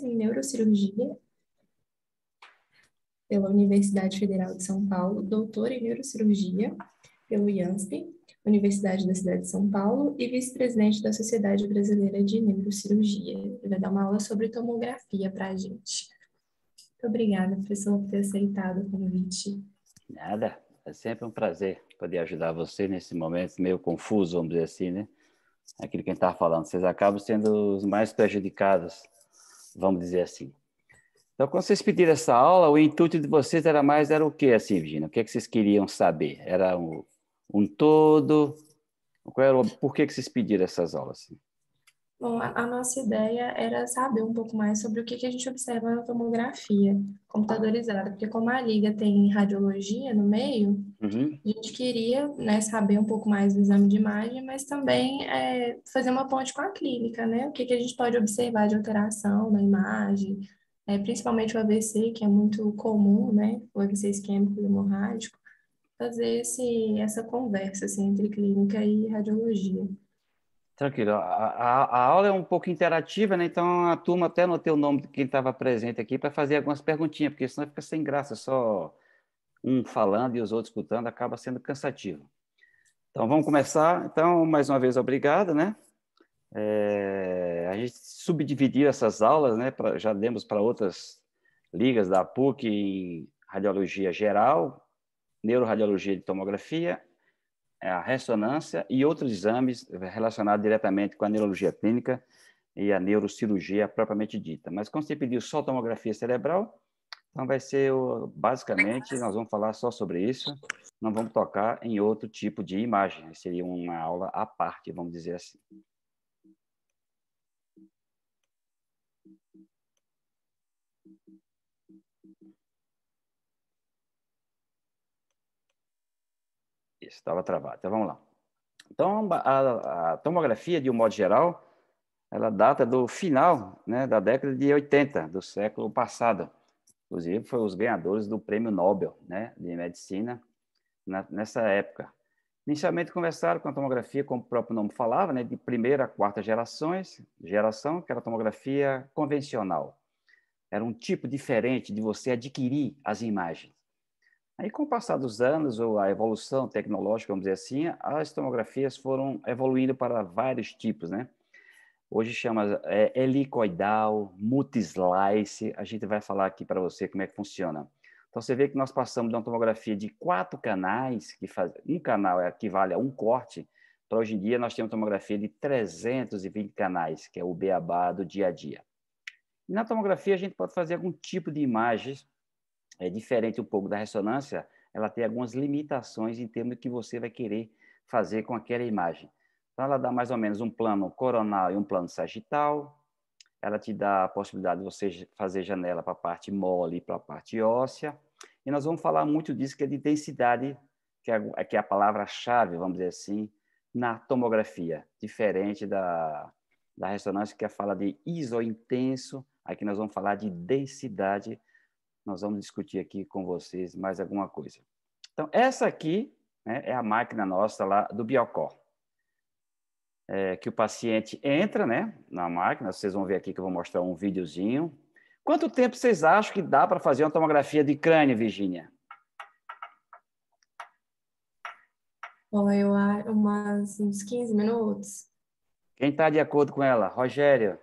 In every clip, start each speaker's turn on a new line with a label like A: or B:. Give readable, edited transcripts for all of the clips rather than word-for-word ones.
A: Em neurocirurgia pela Universidade Federal de São Paulo, doutor em neurocirurgia pelo IANSP, Universidade da Cidade de São Paulo, e vice-presidente da Sociedade Brasileira de Neurocirurgia. Ele vai dar uma aula sobre tomografia para a gente. Muito obrigada, professor, por ter aceitado o convite.
B: Nada, é sempre um prazer poder ajudar você nesse momento meio confuso, vamos dizer assim, né? Aquilo que a gente estava falando, vocês acabam sendo os mais prejudicados, vamos dizer assim. Então, quando vocês pediram essa aula, o intuito de vocês era o quê, assim, Virginia? O que é que vocês queriam saber? Era um todo? Por que vocês pediram essas aulas? Assim?
A: Bom, a nossa ideia era saber um pouco mais sobre o que a gente observa na tomografia computadorizada, porque como a liga tem radiologia no meio,
B: Uhum.
A: a gente queria, né, saber um pouco mais do exame de imagem, mas também fazer uma ponte com a clínica, né? O que a gente pode observar de alteração na imagem, principalmente o AVC, que é muito comum, né? O AVC isquêmico e hemorrágico, fazer essa conversa assim, entre clínica e radiologia.
B: Tranquilo. A aula é um pouco interativa, né? Então a turma até anotei o nome de quem estava presente aqui para fazer algumas perguntinhas, porque senão fica sem graça, só um falando e os outros escutando, acaba sendo cansativo. Então vamos começar. Então, mais uma vez, obrigado, né? A gente subdividiu essas aulas, né? Já demos para outras ligas da PUC em radiologia geral, neuroradiologia de tomografia, a ressonância e outros exames relacionados diretamente com a neurologia clínica e a neurocirurgia propriamente dita. Mas quando você pediu só tomografia cerebral, então vai ser, basicamente, nós vamos falar só sobre isso, não vamos tocar em outro tipo de imagem, seria uma aula à parte, vamos dizer assim. Isso, estava travado. Então, vamos lá. Então, a tomografia, de um modo geral, ela data do final, né, da década de 80, do século passado. Inclusive, foi os ganhadores do Prêmio Nobel, né, de Medicina nessa época. Inicialmente começaram com a tomografia, como o próprio nome falava, né, de primeira a quarta geração, que era a tomografia convencional. Era um tipo diferente de você adquirir as imagens. Aí, com o passar dos anos, ou a evolução tecnológica, vamos dizer assim, as tomografias foram evoluindo para vários tipos, né? Hoje chama helicoidal, multislice. A gente vai falar aqui para você como é que funciona. Então, você vê que nós passamos de uma tomografia de 4 canais, um canal equivale a um corte, para hoje em dia nós temos tomografia de 320 canais, que é o beabá do dia a dia. E na tomografia a gente pode fazer algum tipo de imagens, diferente um pouco da ressonância, ela tem algumas limitações em termos do que você vai querer fazer com aquela imagem. Então, ela dá mais ou menos um plano coronal e um plano sagital. Ela te dá a possibilidade de você fazer janela para a parte mole e para a parte óssea. E nós vamos falar muito disso, que é de densidade, que é a palavra-chave, vamos dizer assim, na tomografia, diferente da ressonância, que fala de isointenso. Aqui nós vamos falar de densidade. Nós vamos discutir aqui com vocês mais alguma coisa. Então, essa aqui, né, é a máquina nossa lá do Biocor. Que o paciente entra, né, na máquina, vocês vão ver aqui que eu vou mostrar um videozinho. Quanto tempo vocês acham que dá para fazer uma tomografia de crânio, Virginia?
A: Bom, eu acho uns 15 minutos.
B: Quem está de acordo com ela? Rogério?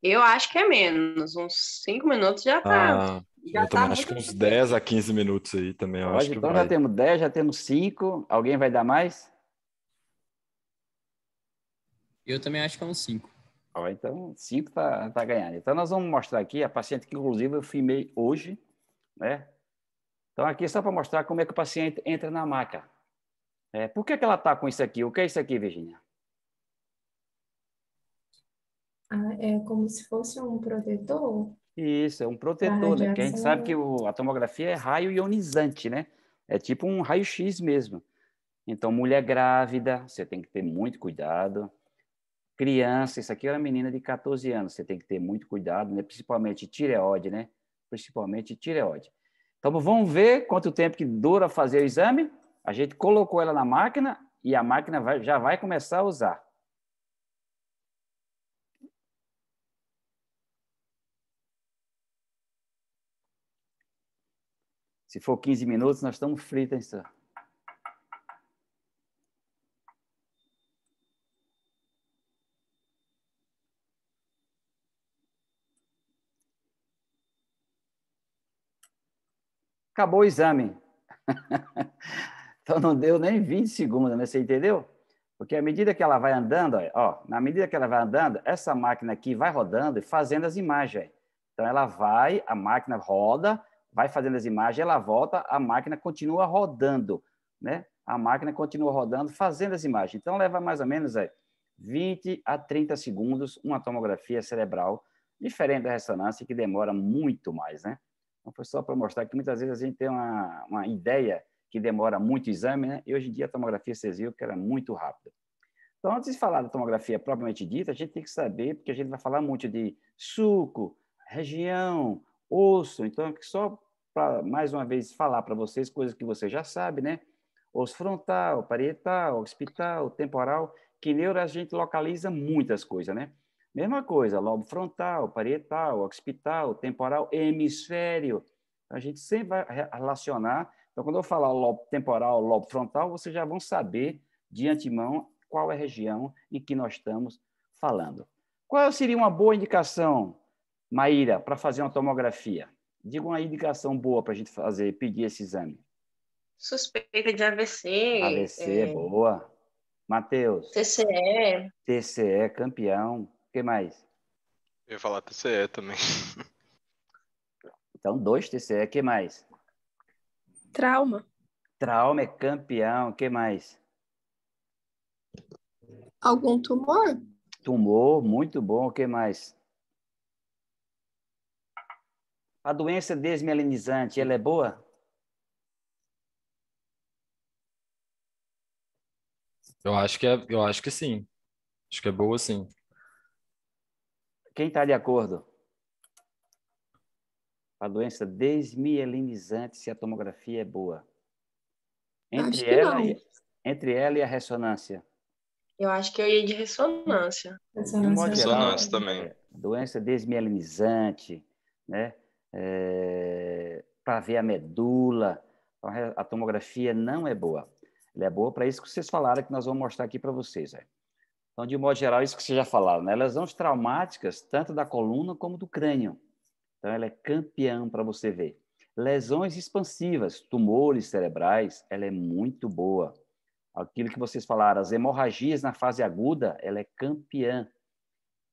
C: Eu acho que é menos, uns 5 minutos já
D: Eu também
C: tá
D: acho que
C: muito
D: uns
C: suficiente.
D: 10 a 15 minutos aí também, eu acho
B: Pode,
D: que
B: então já
D: vai.
B: temos 10, já temos 5. Alguém vai dar mais?
E: Eu também acho que é uns 5.
B: Então, 5 tá ganhando. Então, nós vamos mostrar aqui a paciente que, inclusive, eu filmei hoje, né? Então, aqui só para mostrar como é que o paciente entra na maca. Por que ela está com isso aqui? O que é isso aqui, Virginia?
A: É como se fosse um protetor
B: Isso, é um
A: para
B: protetor, né? Porque a gente sabe que
A: radiação.
B: a tomografia é raio ionizante, né? É tipo um raio-x mesmo. Então, mulher grávida, você tem que ter muito cuidado. Criança, isso aqui é uma menina de 14 anos, você tem que ter muito cuidado, né? Principalmente tireoide, né? Principalmente tireoide. Então, vamos ver quanto tempo que dura fazer o exame. A gente colocou ela na máquina e a máquina já vai começar a usar. Se for 15 minutos, nós estamos fritos, hein, senhor? Acabou o exame. Então, não deu nem 20 segundos, né? Você entendeu? Porque à medida que ela vai andando, ó, na medida que ela vai andando, essa máquina aqui vai rodando e fazendo as imagens. Então, ela vai, a máquina roda, vai fazendo as imagens, ela volta, a máquina continua rodando, né? A máquina continua rodando, fazendo as imagens. Então, leva mais ou menos 20 a 30 segundos uma tomografia cerebral, diferente da ressonância, que demora muito mais, né? Então, foi só para mostrar que muitas vezes a gente tem uma ideia que demora muito exame, né? E hoje em dia a tomografia, vocês viram que era muito rápida. Então, antes de falar da tomografia propriamente dita, a gente tem que saber, porque a gente vai falar muito de sulco, região, osso. Então, só para, mais uma vez, falar para vocês coisas que você já sabe, né? Osso frontal, parietal, occipital, temporal, que neuro a gente localiza muitas coisas, né? Mesma coisa, lobo frontal, parietal, occipital, temporal, hemisfério. A gente sempre vai relacionar. Então, quando eu falar lobo temporal, lobo frontal, vocês já vão saber de antemão qual é a região em que nós estamos falando. Qual seria uma boa indicação, Maíra, para fazer uma tomografia? Diga uma indicação boa para a gente fazer, pedir esse exame.
C: Suspeita de AVC.
B: AVC é boa. Matheus.
C: TCE.
B: TCE, campeão. O que mais?
D: Eu ia falar TCE também.
B: Então, 2 TCE. O que mais?
F: Trauma.
B: Trauma é campeão. O que mais?
F: Algum tumor?
B: Tumor, muito bom. O que mais? A doença desmielinizante, ela é boa?
D: Eu acho que sim. Acho que é boa, sim.
B: Quem está de acordo? A doença desmielinizante, se a tomografia é boa.
F: Acho que não.
B: Entre ela e a ressonância.
C: Eu acho que eu ia de ressonância.
B: De um modo geral,
D: Ressonância também.
B: doença desmielinizante, né? Para ver a medula. Então, a tomografia não é boa. Ela é boa para isso que vocês falaram, que nós vamos mostrar aqui para vocês. Então, de um modo geral, isso que vocês já falaram, né? Lesões traumáticas, tanto da coluna como do crânio. Então, ela é campeã para você ver. Lesões expansivas, tumores cerebrais, ela é muito boa. Aquilo que vocês falaram, as hemorragias na fase aguda, ela é campeã.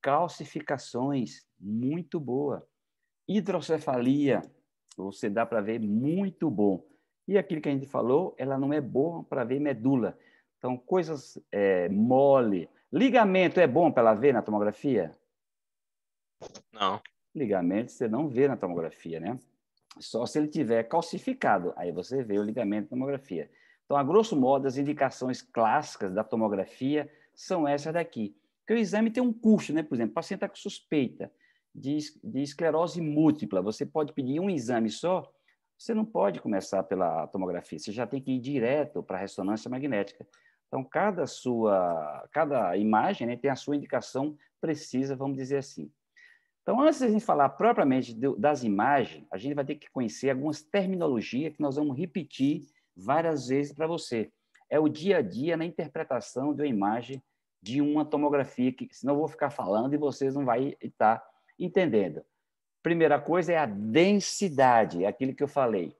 B: Calcificações, muito boa. Hidrocefalia, você dá para ver, muito bom. E aquilo que a gente falou, ela não é boa para ver medula. Então, coisas mole. Ligamento é bom para ela ver na tomografia?
D: Não.
B: Ligamento você não vê na tomografia, né? Só se ele tiver calcificado, aí você vê o ligamento na tomografia. Então, a grosso modo, as indicações clássicas da tomografia são essas daqui. Porque o exame tem um custo, né? Por exemplo, o paciente está com suspeita de esclerose múltipla, você pode pedir um exame só, você não pode começar pela tomografia, você já tem que ir direto para a ressonância magnética. Então, cada imagem, né, tem a sua indicação precisa, vamos dizer assim. Então, antes de a gente falar propriamente das imagens, a gente vai ter que conhecer algumas terminologias que nós vamos repetir várias vezes para você. É o dia a dia na interpretação de uma imagem de uma tomografia, que senão eu vou ficar falando e vocês não vão estar entendendo. Primeira coisa é a densidade, é aquilo que eu falei.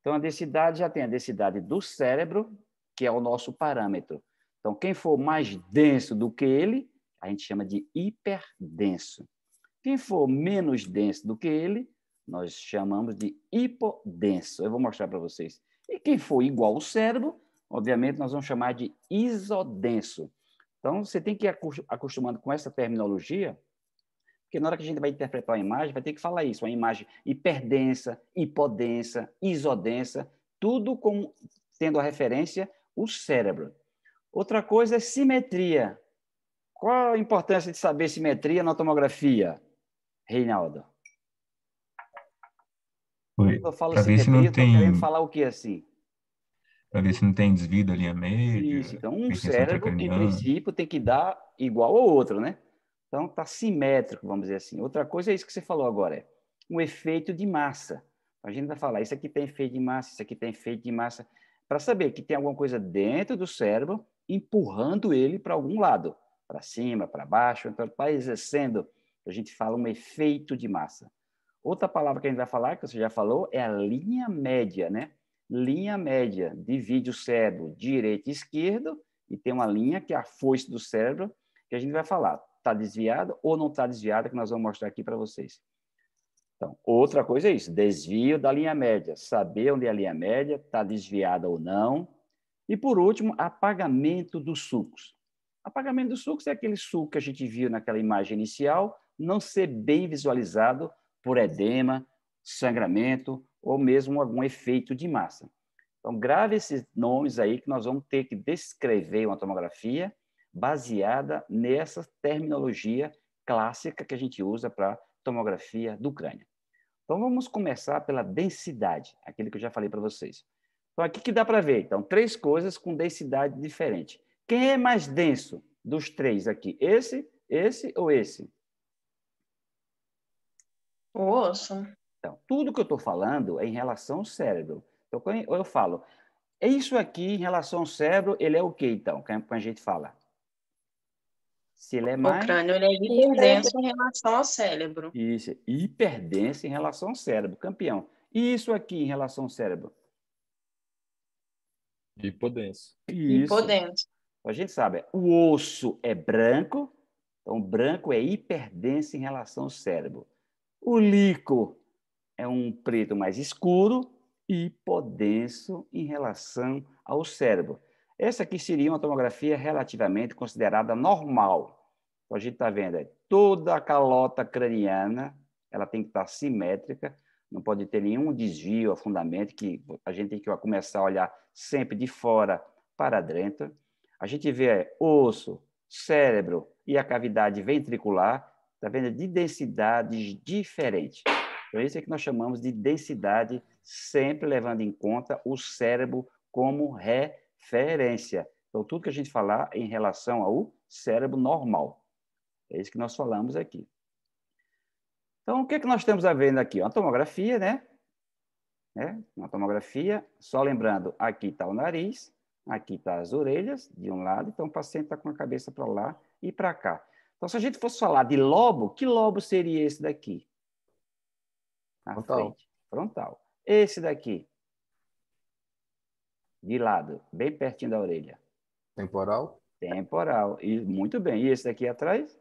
B: Então, a densidade já tem a densidade do cérebro, que é o nosso parâmetro. Então, quem for mais denso do que ele, a gente chama de hiperdenso. Quem for menos denso do que ele, nós chamamos de hipodenso. Eu vou mostrar para vocês. E quem for igual ao cérebro, obviamente, nós vamos chamar de isodenso. Então, você tem que ir acostumando com essa terminologia, porque na hora que a gente vai interpretar a imagem, vai ter que falar isso, uma imagem hiperdensa, hipodensa, isodensa, tudo tendo a referência o cérebro. Outra coisa é simetria. Qual a importância de saber simetria na tomografia, Reinaldo? Quando eu falo simetria, eu estou querendo falar o que assim?
G: Para ver se não tem desvio da linha média.
B: Isso, então um
G: retenção
B: cérebro, em
G: intracraniana.
B: princípio, tem que dar igual ao outro, né? Então, está simétrico, vamos dizer assim. Outra coisa é isso que você falou agora, um efeito de massa. A gente vai falar, isso aqui tem efeito de massa, isso aqui tem efeito de massa, para saber que tem alguma coisa dentro do cérebro empurrando ele para algum lado, para cima, para baixo, então está exercendo, a gente fala um efeito de massa. Outra palavra que a gente vai falar, que você já falou, é a linha média, né? Linha média divide o cérebro direito e esquerdo e tem uma linha que é a foice do cérebro, que a gente vai falar, está desviada ou não está desviada, que nós vamos mostrar aqui para vocês. Então, outra coisa é isso, desvio da linha média, saber onde é a linha média, está desviada ou não. E, por último, apagamento dos sulcos. Apagamento dos sulcos é aquele sulco que a gente viu naquela imagem inicial, não ser bem visualizado por edema, sangramento ou mesmo algum efeito de massa. Então, grave esses nomes aí que nós vamos ter que descrever uma tomografia baseada nessa terminologia clássica que a gente usa para tomografia do crânio. Então, vamos começar pela densidade, aquilo que eu já falei para vocês. Então, aqui que dá para ver, então, 3 coisas com densidade diferente. Quem é mais denso dos 3 aqui? Esse ou esse?
C: O osso.
B: Então, tudo que eu estou falando é em relação ao cérebro. Então, quando eu falo, é isso aqui em relação ao cérebro, ele é o quê, então, quando a gente fala? Se ele é
C: O
B: mais...
C: crânio ele é hiperdenso em relação ao cérebro.
B: Isso, hiperdenso em relação ao cérebro, campeão. E isso aqui em relação ao cérebro?
D: Hipodenso.
B: Isso.
C: Hipodenso.
B: A gente sabe, o osso é branco, então branco é hiperdenso em relação ao cérebro. O líquor é um preto mais escuro, hipodenso em relação ao cérebro. Essa aqui seria uma tomografia relativamente considerada normal. Então, a gente está vendo toda a calota craniana, ela tem que estar simétrica, não pode ter nenhum desvio, afundamento, que a gente tem que começar a olhar sempre de fora para dentro. A gente vê osso, cérebro e a cavidade ventricular, está vendo, de densidades diferentes. Então, isso é que nós chamamos de densidade, sempre levando em conta o cérebro como referência. Então, tudo que a gente falar em relação ao cérebro normal. É isso que nós falamos aqui. Então, o que é que nós estamos vendo aqui? Uma tomografia, né? Uma tomografia, só lembrando, aqui está o nariz, aqui está as orelhas, de um lado, então o paciente está com a cabeça para lá e para cá. Então, se a gente fosse falar de lobo, que lobo seria esse daqui? Na
H: Frontal.
B: frente. Frontal. Esse daqui. De lado, bem pertinho da orelha.
H: Temporal.
B: Temporal. E, muito bem. E esse daqui atrás?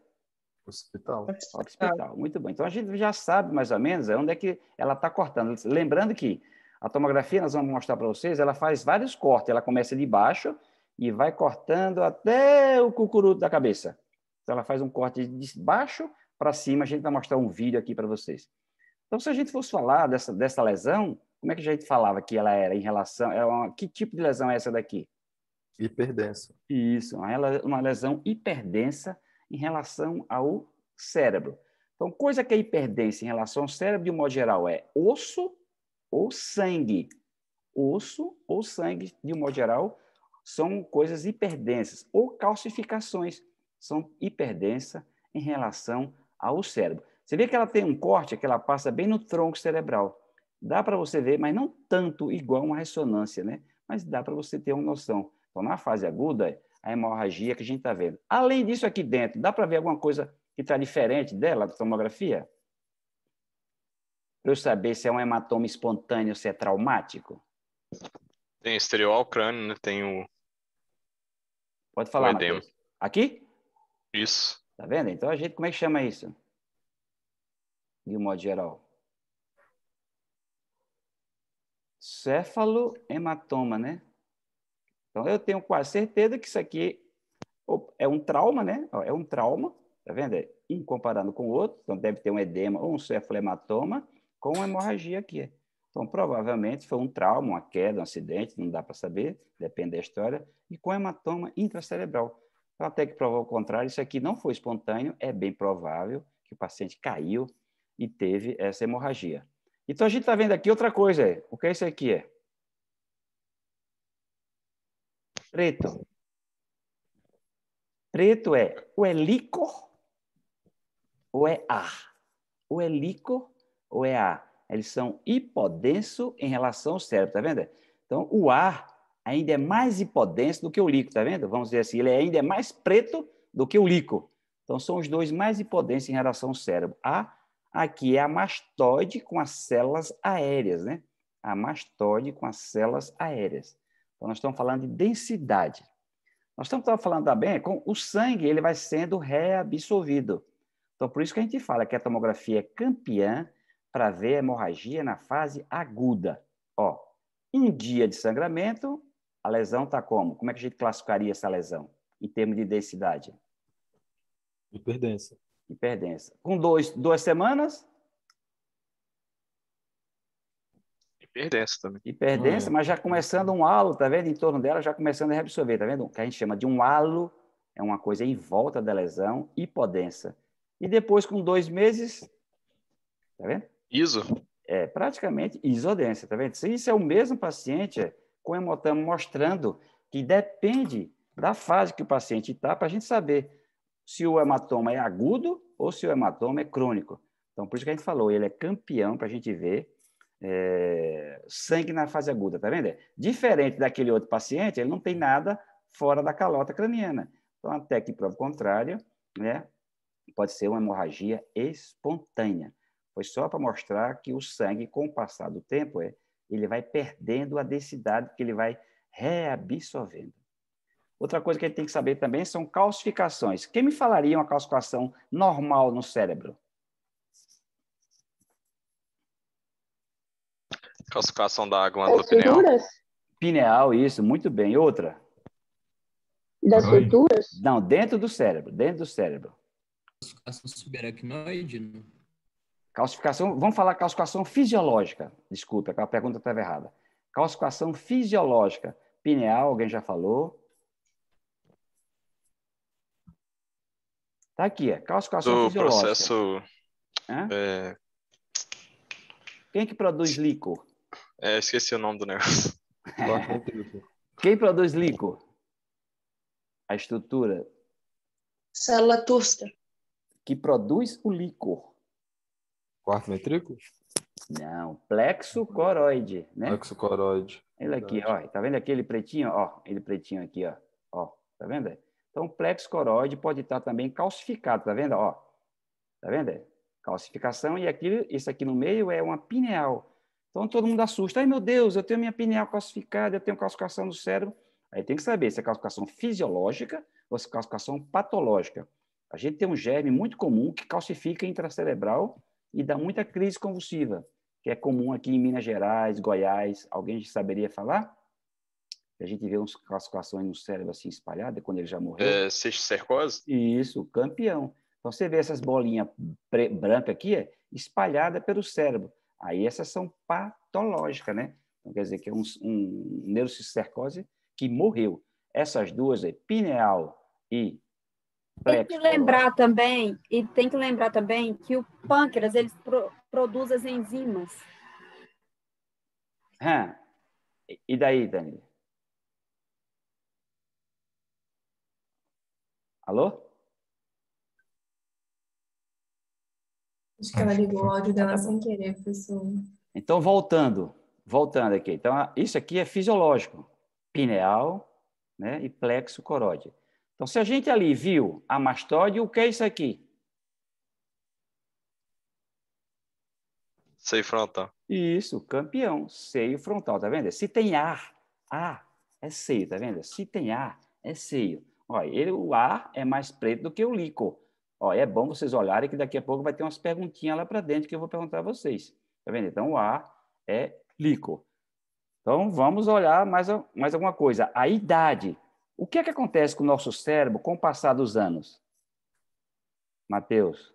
H: Occipital.
B: Occipital. Muito bem. Então, a gente já sabe mais ou menos onde é que ela está cortando. Lembrando que a tomografia, nós vamos mostrar para vocês, ela faz vários cortes. Ela começa de baixo e vai cortando até o cucuruto da cabeça. Então, ela faz um corte de baixo para cima. A gente vai mostrar um vídeo aqui para vocês. Então, se a gente fosse falar dessa lesão, como é que a gente falava que ela era em relação... que tipo de lesão é essa daqui?
H: Hiperdenso.
B: Isso, uma lesão hiperdensa em relação ao cérebro. Então, coisa que é hiperdensa em relação ao cérebro, de um modo geral, é osso ou sangue. Osso ou sangue, de um modo geral, são coisas hiperdensas. Ou calcificações, são hiperdensas em relação ao cérebro. Você vê que ela tem um corte que ela passa bem no tronco cerebral. Dá para você ver, mas não tanto igual uma ressonância, né? Mas dá para você ter uma noção. Então, na fase aguda, a hemorragia que a gente está vendo. Além disso, aqui dentro, dá para ver alguma coisa que está diferente dela, da tomografia? Para eu saber se é um hematoma espontâneo, se é traumático?
I: Tem exterior ao crânio, né? Tem o
B: Pode falar,
I: edema.
B: Matheus. Aqui?
I: Isso.
B: Tá vendo? Então, a gente, como é que chama isso? De um modo geral. Céfalohematoma, né? Então, eu tenho quase certeza que isso aqui é um trauma, né? É um trauma, tá vendo? Um comparando com o outro, então deve ter um edema ou um cefalohematoma com uma hemorragia aqui. Então, provavelmente foi um trauma, uma queda, um acidente, não dá para saber, depende da história, e com hematoma intracerebral. Então, até que provar o contrário, isso aqui não foi espontâneo, é bem provável que o paciente caiu e teve essa hemorragia. Então, a gente está vendo aqui outra coisa. O que é isso aqui? Preto. Preto ou é líquor ou é ar. Ou é líquor ou é ar. eles são hipodensos em relação ao cérebro, tá vendo? Então, o ar ainda é mais hipodenso do que o líquido, tá vendo? Vamos dizer assim, ele ainda é mais preto do que o líquido. Então, são os dois mais hipodensos em relação ao cérebro. Aqui é a mastoide com as células aéreas, né? A mastoide com as células aéreas. Então, nós estamos falando de densidade. Nós estamos falando também com o sangue, ele vai sendo reabsorvido. Então, por isso que a gente fala que a tomografia é campeã para ver a hemorragia na fase aguda. Ó, um dia de sangramento, a lesão está como? Como é que a gente classificaria essa lesão em termos de densidade?
H: Hiperdensa.
B: Hiperdensa. Com 2 semanas?
I: Hiperdensa também.
B: Hiperdensa, mas já começando um halo, tá vendo? Em torno dela, já começando a reabsorver, tá vendo? O que a gente chama de um halo, é uma coisa em volta da lesão, hipodensa. E depois, com 2 meses, tá vendo?
I: ISO?
B: É praticamente isodência, tá vendo? Isso é o mesmo paciente com hemotama mostrando que depende da fase que o paciente está para a gente saber se o hematoma é agudo ou se o hematoma é crônico. Então, por isso que a gente falou, ele é campeão para a gente ver sangue na fase aguda, tá vendo? Diferente daquele outro paciente, ele não tem nada fora da calota craniana. Então, até que prova o contrário, né? Pode ser uma hemorragia espontânea. Foi só para mostrar que o sangue, com o passar do tempo, ele vai perdendo a densidade, que ele vai reabsorvendo. Outra coisa que a gente tem que saber também são calcificações. Quem me falaria uma calcificação normal no cérebro?
I: Calcificação da glândula pineal.
B: Pineal, isso, muito bem. Outra?
F: Das suturas?
B: Não, dentro do cérebro, dentro do cérebro.
E: Calcificação subaracnoide? Não.
B: Calcificação, vamos falar calcificação fisiológica. Desculpa, aquela pergunta estava errada. Calcificação fisiológica. Pineal, alguém já falou? Está aqui, calcificação
I: Do
B: fisiológica.
I: processo...
B: Quem que produz líquor?
I: Esqueci o nome do negócio.
B: Quem produz líquor? A estrutura
C: Célula tursta.
B: que produz o líquor.
H: Quarto ventrículo?
B: Não, plexo coroide, né?
H: Plexo coroide.
B: Ele aqui, ó, tá vendo aquele pretinho, ó, ele pretinho aqui, ó, tá vendo? Então, o plexo coroide pode estar também calcificado, tá vendo? Ó, tá vendo? Calcificação e isso aqui no meio é uma pineal. Então, todo mundo assusta. Ai, meu Deus, eu tenho minha pineal calcificada, eu tenho calcificação no cérebro. Aí tem que saber se é calcificação fisiológica ou se é calcificação patológica. A gente tem um germe muito comum que calcifica intracerebral e dá muita crise convulsiva, que é comum aqui em Minas Gerais, Goiás. Alguém saberia falar? A gente vê umas calcificações no cérebro assim espalhadas quando ele já morreu.
I: Cisticercose?
B: Isso, campeão. Então, você vê essas bolinhas brancas aqui, espalhadas pelo cérebro. Aí essas são patológicas, né? Então, quer dizer que é um neurocisticercose que morreu. Essas duas, pineal e plexo.
J: Tem que lembrar também que o pâncreas, ele produz as enzimas.
B: E daí, Dani? Alô?
A: Acho que ela ligou o áudio dela sem querer, professor.
B: Então, voltando aqui. Então, isso aqui é fisiológico. Pineal, né, e plexo coroide. Então, se a gente ali viu a mastóide, o que é isso aqui?
I: Seio frontal.
B: Isso, campeão. Seio frontal, tá vendo? Se tem ar é seio, tá vendo? Se tem ar, é seio. Olha, o ar é mais preto do que o líquor. Olha, é bom vocês olharem que daqui a pouco vai ter umas perguntinhas lá para dentro que eu vou perguntar a vocês. Tá vendo? Então, o ar é líquor. Então, vamos olhar mais alguma coisa. A idade. O que é que acontece com o nosso cérebro com o passar dos anos? Matheus?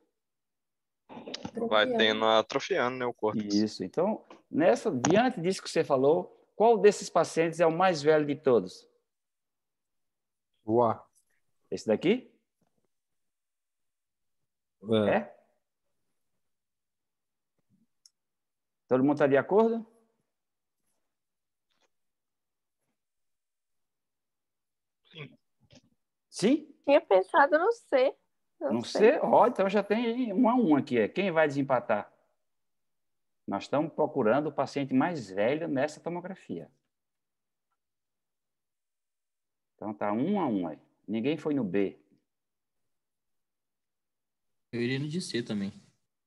I: Vai tendo atrofiando, né, o córtex.
B: Isso. Então, diante disso que você falou, qual desses pacientes é o mais velho de todos?
H: O A.
B: Esse daqui? É? Todo mundo está de acordo? Sim?
F: Tinha pensado no C.
B: Não sei. Ó, então já tem 1-1 aqui. Quem vai desempatar? Nós estamos procurando o paciente mais velho nessa tomografia. Então, está 1 a 1 aí. Ninguém foi no B.
E: Eu iria no de C também.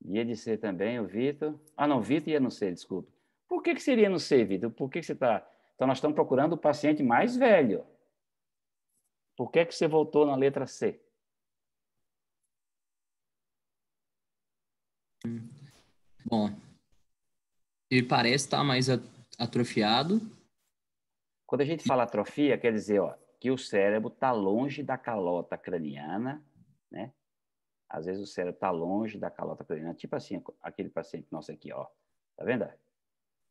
B: Ia de C também, o Vitor. Ah, não, o Vitor ia no C, desculpa. Por que seria no C, Vitor? Por que você está... Então, nós estamos procurando o paciente mais velho. Por que você voltou na letra C?
E: Bom, ele parece estar mais atrofiado.
B: Quando a gente fala atrofia, quer dizer, ó, que o cérebro está longe da calota craniana, né? Às vezes o cérebro está longe da calota craniana, tipo assim, aquele paciente nosso aqui, ó. Tá vendo?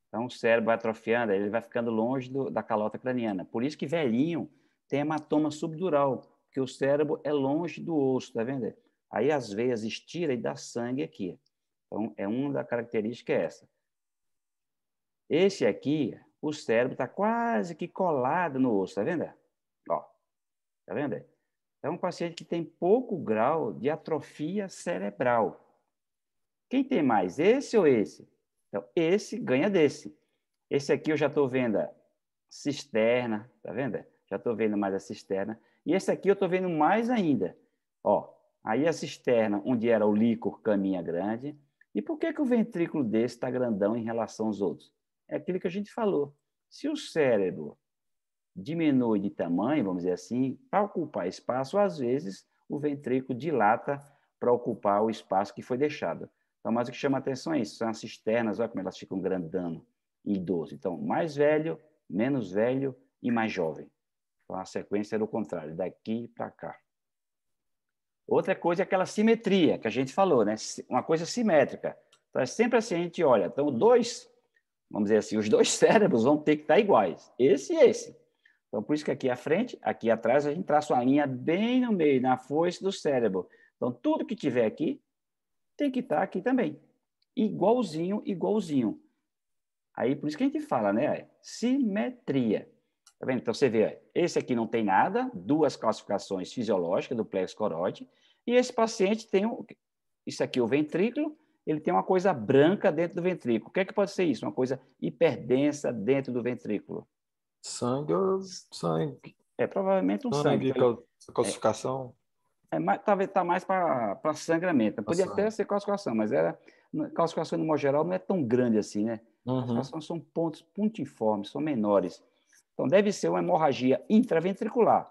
B: Então, o cérebro vai atrofiando, ele vai ficando longe da calota craniana. Por isso que velhinho tem hematoma subdural, porque o cérebro é longe do osso, tá vendo? Aí as veias estiram e dá sangue aqui. Então, uma da característica é essa. Esse aqui, o cérebro está quase que colado no osso, tá vendo? Ó, tá vendo? É um paciente que tem pouco grau de atrofia cerebral. Quem tem mais, esse ou esse? Então, esse ganha desse. Esse aqui eu já estou vendo a cisterna, tá vendo? Já estou vendo mais a cisterna. E esse aqui eu estou vendo mais ainda. Ó, aí a cisterna, onde era o líquor, caminha grande. E por que o ventrículo desse está grandão em relação aos outros? É aquilo que a gente falou. Se o cérebro diminui de tamanho, vamos dizer assim, para ocupar espaço, às vezes o ventrículo dilata para ocupar o espaço que foi deixado. Então, mas o que chama atenção é isso, são as cisternas, olha como elas ficam grandando em idoso. Então, mais velho, menos velho e mais jovem. Então, a sequência era o contrário, daqui para cá. Outra coisa é aquela simetria que a gente falou, né? Uma coisa simétrica. Então, é sempre assim, a gente olha. Então, vamos dizer assim, os dois cérebros vão ter que estar iguais. Esse e esse. Então, por isso que aqui à frente, aqui atrás, a gente traça uma linha bem no meio, na foice do cérebro. Então, tudo que tiver aqui, tem que estar aqui também. Igualzinho, igualzinho. Aí, por isso que a gente fala, né? Simetria. Tá vendo? Então, você vê, esse aqui não tem nada, 2 calcificações fisiológicas do plexo coroide, e esse paciente tem, isso aqui, o ventrículo, ele tem uma coisa branca dentro do ventrículo. O que é que pode ser isso? Uma coisa hiperdensa dentro do ventrículo.
H: Sangue ou sangue?
B: É provavelmente um sangue.
H: Sangue, calcificação.
B: Talvez está mais para sangramento. Podia até
H: sangue.
B: ser calcificação, mas calcificação, no modo geral, não é tão grande assim, né? Calcificações são pontos pontiformes, são menores. Então, deve ser uma hemorragia intraventricular.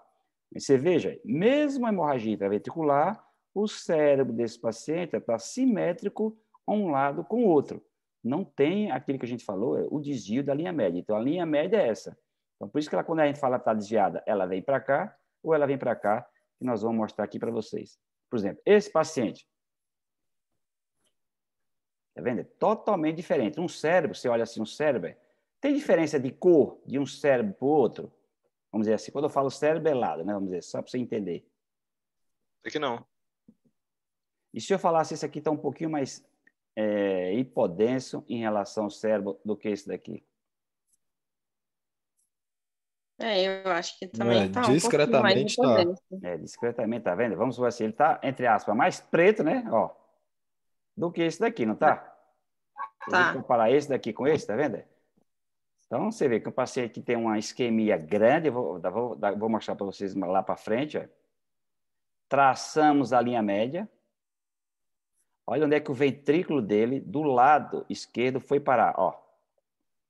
B: Mas você veja, mesmo a hemorragia intraventricular, o cérebro desse paciente está simétrico a um lado com o outro. Não tem aquilo que a gente falou, o desvio da linha média. Então, a linha média é essa. Então, por isso que quando a gente fala que está desviada, ela vem para cá ou ela vem para cá, que nós vamos mostrar aqui para vocês. Por exemplo, esse paciente. Está vendo? É totalmente diferente. Um cérebro, você olha assim, um cérebro, tem diferença de cor de um cérebro para o outro? Vamos dizer assim, quando eu falo cérebro é lado, né? Vamos dizer, só para você entender.
I: Aqui não.
B: E se eu falasse esse aqui está um pouquinho mais hipodenso em relação ao cérebro do que esse daqui?
C: Eu acho que também tá um pouquinho mais
H: discretamente tá.
C: hipodenso.
B: Discretamente, tá vendo? Vamos ver assim, ele tá, entre aspas, mais preto, né? Ó, do que esse daqui, não tá?
C: Tá.
B: Vou comparar esse daqui com esse, tá vendo? Então, você vê que o paciente tem uma isquemia grande, vou mostrar para vocês lá para frente, ó. Traçamos a linha média. Olha onde é que o ventrículo dele, do lado esquerdo, foi parar, ó.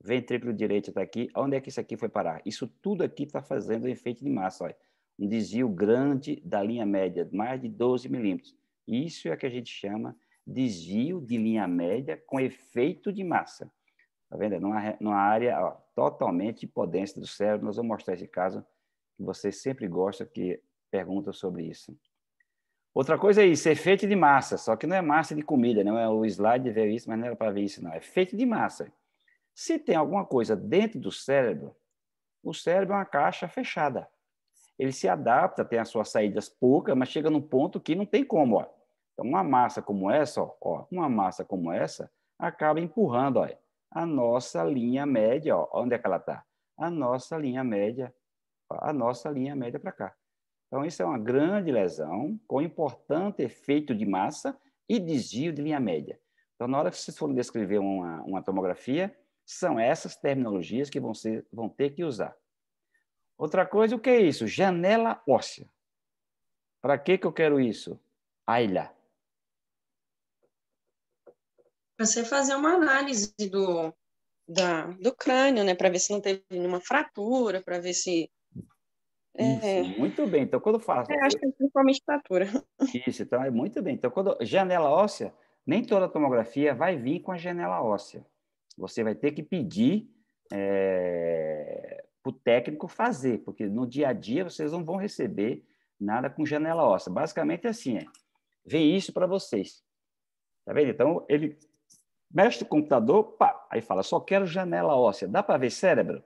B: Ventrículo direito está aqui. Onde é que isso aqui foi parar? Isso tudo aqui está fazendo efeito de massa. Olha. Um desvio grande da linha média, mais de 12 milímetros. Isso é o que a gente chama desvio de linha média com efeito de massa. Está vendo? Numa área totalmente hipodensa do cérebro. Nós vamos mostrar esse caso que vocês sempre gostam, que perguntam sobre isso. Outra coisa é isso, efeito de massa. Só que não é massa de comida, não é o slide ver isso, mas não era para ver isso, não. É efeito de massa. Se tem alguma coisa dentro do cérebro, o cérebro é uma caixa fechada. Ele se adapta, tem as suas saídas poucas, mas chega num ponto que não tem como. Ó. Então, uma massa como essa, uma massa como essa, acaba empurrando a nossa linha média. Ó. Onde é que ela está? A nossa linha média para cá. Então, isso é uma grande lesão com importante efeito de massa e desvio de linha média. Então, na hora que vocês forem descrever uma tomografia, são essas terminologias que vão ter que usar. Outra coisa, o que é isso? Janela óssea. Para que eu quero isso? Ayla.
C: Você fazer uma análise do crânio, né? Para ver se não teve nenhuma fratura, para ver se...
B: Isso, muito bem. Então, quando eu faço...
C: acho que é principalmente fratura.
B: Isso, então, é muito bem. Então, quando janela óssea, nem toda tomografia vai vir com a janela óssea. Você vai ter que pedir para o técnico fazer, porque no dia a dia vocês não vão receber nada com janela óssea. Basicamente é assim, vem isso para vocês. Tá vendo? Então, ele mexe no computador, pá, aí fala, só quero janela óssea. Dá para ver cérebro?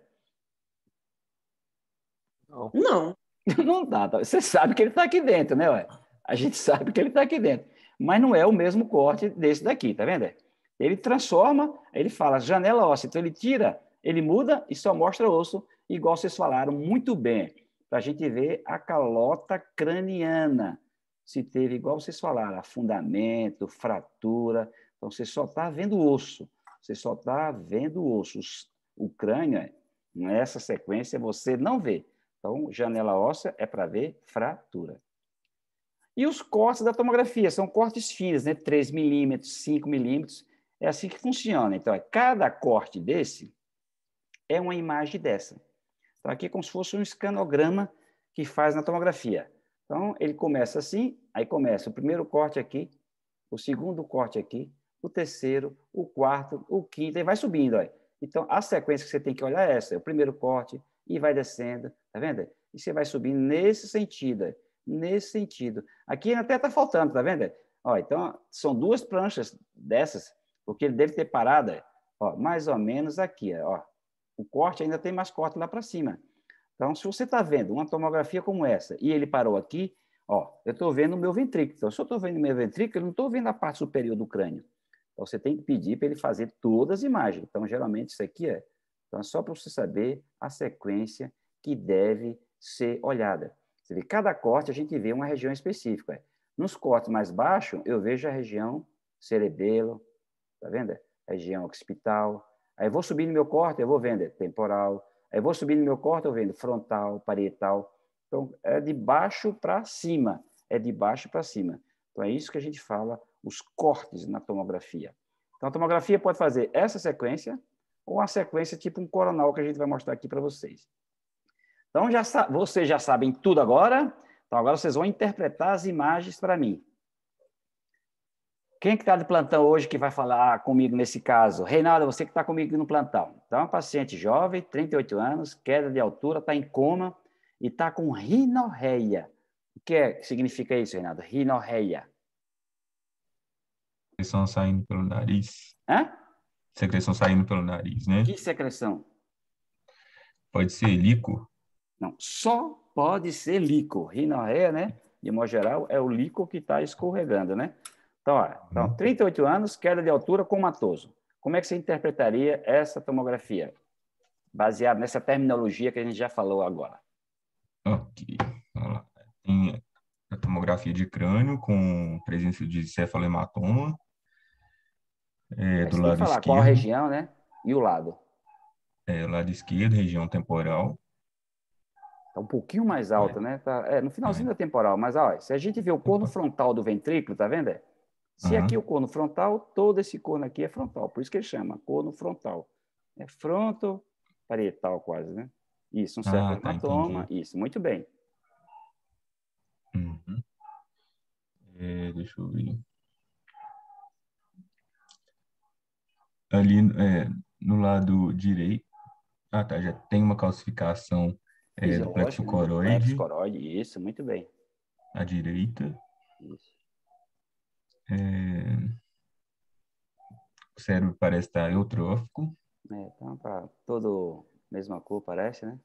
C: Não.
B: Não dá. Você sabe que ele está aqui dentro, né? Ué? A gente sabe que ele está aqui dentro. Mas não é o mesmo corte desse daqui, tá vendo? Ele transforma, ele fala janela óssea. Então ele tira, ele muda e só mostra osso, igual vocês falaram muito bem, para a gente ver a calota craniana. Se teve, igual vocês falaram, afundamento, fratura. Então você só está vendo osso. Você só está vendo ossos. O crânio, nessa sequência, você não vê. Então, janela óssea é para ver fratura. E os cortes da tomografia são cortes finos, né? 3 milímetros, 5 milímetros. É assim que funciona. Então, cada corte desse é uma imagem dessa. Então, aqui é como se fosse um escanograma que faz na tomografia. Então, ele começa assim, aí começa o primeiro corte aqui, o segundo corte aqui, o terceiro, o quarto, o quinto, e vai subindo. Ó. Então, a sequência que você tem que olhar é essa. É o primeiro corte, e vai descendo, tá vendo? E você vai subindo nesse sentido, nesse sentido. Aqui até está faltando, tá vendo? Ó, então, são 2 pranchas dessas, porque ele deve ter parado, ó, mais ou menos aqui, ó. O corte ainda tem mais corte lá para cima. Então, se você está vendo uma tomografia como essa, e ele parou aqui, ó, eu estou vendo o meu ventrículo. Então, se eu estou vendo o meu ventrículo, eu não estou vendo a parte superior do crânio. Então, você tem que pedir para ele fazer todas as imagens. Então, geralmente, isso aqui Então, é só para você saber a sequência que deve ser olhada. Você vê, cada corte a gente vê uma região específica. Nos cortes mais baixos, eu vejo a região cerebelo, tá vendo? A região occipital. Aí eu vou subir no meu corte, eu vou vendo temporal. Aí eu vou subir no meu corte, eu vendo frontal, parietal. Então, é de baixo para cima. É de baixo para cima. Então, é isso que a gente fala, os cortes na tomografia. Então, a tomografia pode fazer essa sequência, ou uma sequência tipo um coronal que a gente vai mostrar aqui para vocês. Então, vocês já sabem tudo agora. Então, agora vocês vão interpretar as imagens para mim. Quem que está de plantão hoje que vai falar comigo nesse caso? Reinaldo, você que está comigo no plantão. Então, uma paciente jovem, 38 anos, queda de altura, está em coma e está com rinorreia. O que significa isso, Reinaldo? Rinorreia.
G: Secreção saindo pelo nariz.
B: Hã?
G: Secreção saindo pelo nariz, né?
B: Que secreção?
G: Pode ser líquor?
B: Não, só pode ser líquor. Rinorreia, né? De modo geral, é o líquor que está escorregando, né? Então, olha, 38 anos, queda de altura, comatoso. Como é que você interpretaria essa tomografia? Baseado nessa terminologia que a gente já falou agora.
G: Ok. Tem a tomografia de crânio com presença de cefalohematoma. Do lado
B: falar
G: esquerdo.
B: Qual a região, né? E o lado?
G: O lado esquerdo, região temporal.
B: Está um pouquinho mais alta, né? Tá, no finalzinho da temporal. Mas, ó, se a gente vê o corno frontal do ventrículo, tá vendo? Se aqui é o corno frontal, todo esse corno aqui é frontal. Por isso que ele chama corno frontal. É fronto parietal quase, né? Isso, um cefalohematoma. Isso, muito bem.
G: Uhum. Deixa eu ver. Ali no lado direito. Já tem uma calcificação do plexo coroide.
B: Plexo coroide, isso, muito bem.
G: À direita.
B: Isso.
G: O cérebro parece estar eutrófico.
B: Então, tá todo mesma cor, parece, né?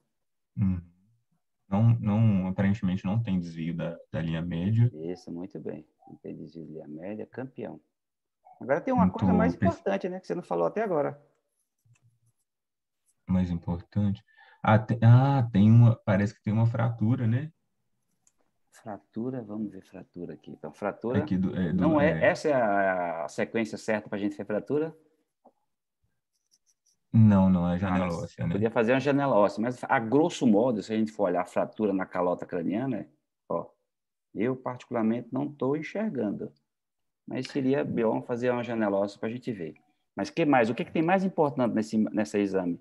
G: Aparentemente não tem desvio da linha média.
B: Isso, muito bem. Não tem desvio da linha média, campeão. Agora tem uma coisa mais importante, né? Que você não falou até agora.
G: Mais importante? Parece que tem uma fratura, né?
B: Fratura, vamos ver fratura aqui. Então, fratura,
G: Aqui
B: não é, essa é a sequência certa para a gente ver fratura?
G: não é janela óssea, né?
B: Podia fazer uma janela óssea, mas a grosso modo, se a gente for olhar a fratura na calota craniana, ó, eu particularmente não estou enxergando, mas seria bom fazer uma janela óssea para a gente ver. Mas que mais? O que tem mais importante nesse exame?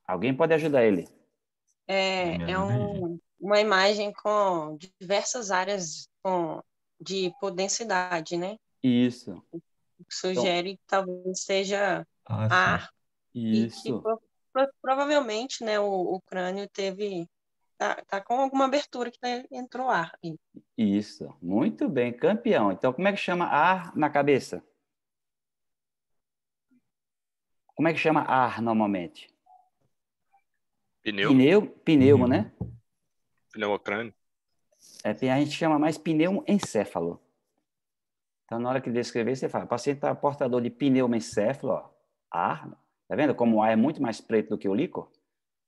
B: Alguém pode ajudar ele?
C: Uma imagem com diversas áreas de hipodensidade, né?
B: Isso.
C: Sugere que talvez seja ar.
B: Isso.
C: E que provavelmente, né, o crânio tá com alguma abertura que entrou ar.
B: Isso. Muito bem, campeão. Então, como é que chama ar na cabeça? Como é que chama ar normalmente? Pneumo, né?
I: Pneumocrânio.
B: A gente chama mais pneumoencéfalo. Então, na hora que descrever, você fala, o paciente está portador de pneumoencéfalo, ó, ar. Tá vendo como o ar é muito mais preto do que o líquor?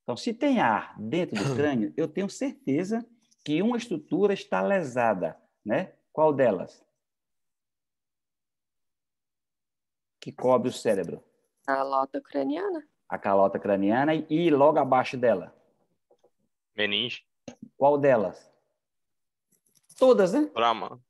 B: Então, se tem ar dentro do crânio, eu tenho certeza que uma estrutura está lesada, né? Qual delas? Que cobre o cérebro?
F: A calota craniana.
B: A calota craniana e logo abaixo dela?
I: Meninge.
B: Qual delas? Todas, né?
I: Brahma.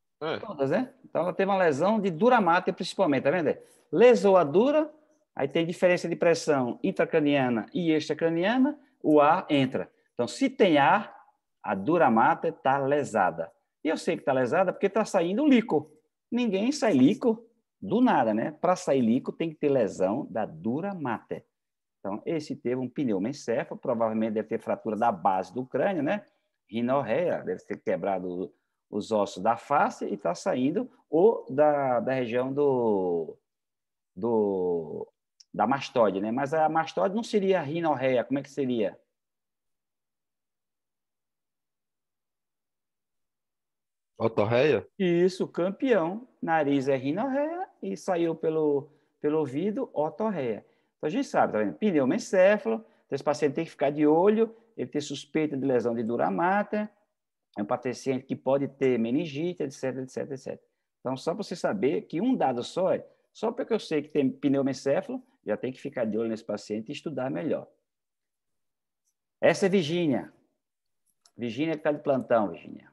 B: Todas, né? Então, ela teve uma lesão de dura máter, principalmente, tá vendo? Lesou a dura, aí tem diferença de pressão intracraniana e extracraniana, o ar entra. Então, se tem ar, a dura máter está lesada. E eu sei que está lesada porque está saindo líquor. Ninguém sai líquor do nada, né? Para sair líquor tem que ter lesão da dura máter. Então, esse teve um pneumoencéfalo, provavelmente deve ter fratura da base do crânio, né? Rinorreia, deve ter quebrado os ossos da face e está saindo, ou da região da mastóide, né? Mas a mastóide não seria rinorreia, como é que seria?
I: Otorreia?
B: Isso, campeão. Nariz é rinorreia e saiu pelo ouvido, otorreia. Então, a gente sabe, tá vendo? Pneumoencéfalo, então esse paciente tem que ficar de olho, ele tem suspeita de lesão de dura máter, é um paciente que pode ter meningite, etc, etc, etc. Então, só para você saber que um dado só porque eu sei que tem pneumoencéfalo, já tem que ficar de olho nesse paciente e estudar melhor. Essa é Virgínia. Virgínia que está de plantão, Virgínia.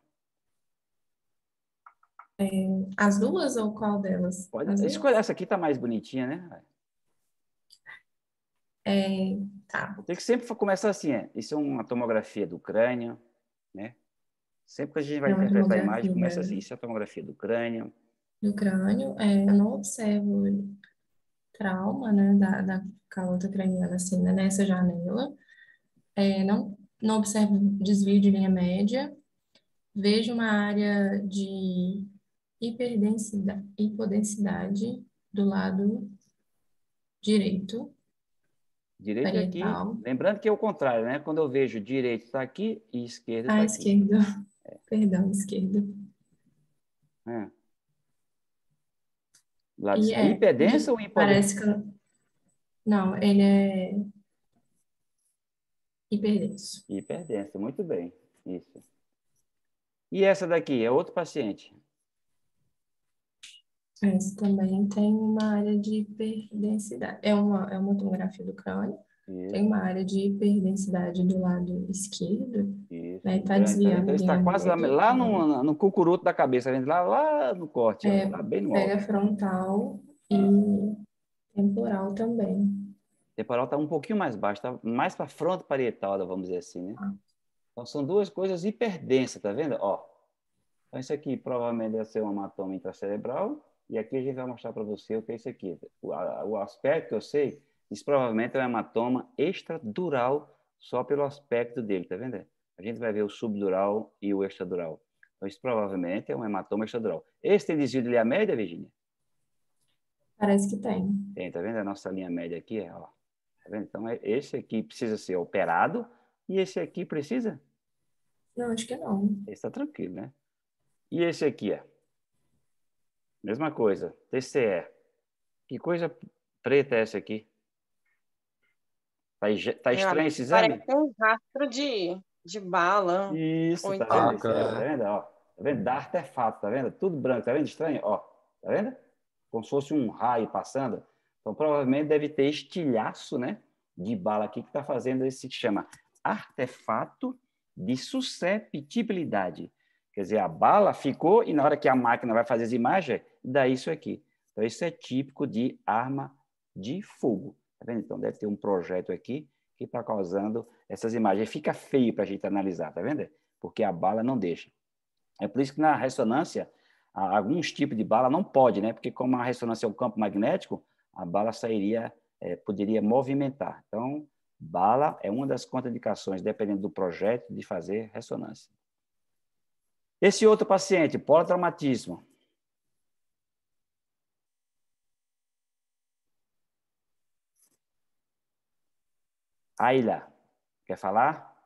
A: As duas ou qual delas?
B: Pode escolher, essa aqui está mais bonitinha, né?
A: Tá.
B: Tem que sempre começar assim, isso é uma tomografia do crânio, né? Sempre que a gente vai interpretar a imagem, começa assim, isso é a tomografia do crânio.
A: Do crânio, eu não observo trauma, né, da calota craniana, assim, né, nessa janela. Não observo desvio de linha média. Vejo uma área de hipodensidade do lado direito.
B: Direito é aqui. Lembrando que é o contrário, né? Quando eu vejo direito está aqui e esquerdo está aqui.
A: Esquerdo. Perdão, esquerdo.
B: Hiperdensa ou hipodensa?
A: Parece que... Não, ele é hiperdenso.
B: Hiperdensa, muito bem. Isso. E essa daqui é outro paciente?
A: Essa também tem uma área de hiperdensidade. É uma tomografia do crânio. Isso. Tem uma área de hiperdensidade do lado esquerdo.
B: Isso.
A: Né? Tá desviando.
B: Então, está quase lá no cucuruto da cabeça, lá no corte, lá bem no alto.
A: Pega frontal e temporal também.
B: Temporal está um pouquinho mais baixo, está mais para fronte parietal, vamos dizer assim, né? Então, são duas coisas hiperdensas, tá vendo? Ó, então, isso aqui provavelmente deve ser um hematoma intracerebral, e aqui a gente vai mostrar para você o que é isso aqui. O aspecto que eu sei, isso provavelmente é um hematoma extradural, só pelo aspecto dele, tá vendo? A gente vai ver o subdural e o extradural. Então, isso provavelmente é um hematoma extradural. Esse tem desvio de linha média, Virgínia?
A: Parece que tem.
B: Tem, tá vendo? A nossa linha média aqui, ó. Tá vendo? Então, esse aqui precisa ser operado, e esse aqui precisa?
A: Não, acho que não.
B: Esse está tranquilo, né? E esse aqui, mesma coisa, TCE. Que coisa preta é essa aqui? Tá estranho esse exame?
C: Parece um rastro de de bala.
B: Isso,
C: Ou
B: tá
C: então,
B: vendo? Isso aí, ó, tá vendo? Ó, tá vendo? Dá artefato, tá vendo? Tudo branco, tá vendo? Estranho, ó. Tá vendo? Como se fosse um raio passando. Então, provavelmente deve ter estilhaço, né? De bala aqui que tá fazendo esse que chama artefato de susceptibilidade. Quer dizer, a bala ficou e na hora que a máquina vai fazer as imagens, dá isso aqui. Então, isso é típico de arma de fogo. Tá vendo? Então, deve ter um projeto aqui que está causando essas imagens. Fica feio para a gente analisar, tá vendo? Porque a bala não deixa. É por isso que na ressonância, alguns tipos de bala não pode, né? Porque como a ressonância é um campo magnético, a bala sairia, poderia movimentar. Então, bala é uma das contraindicações, dependendo do projeto, de fazer ressonância. Esse outro paciente, politraumatismo. Ayla, quer falar?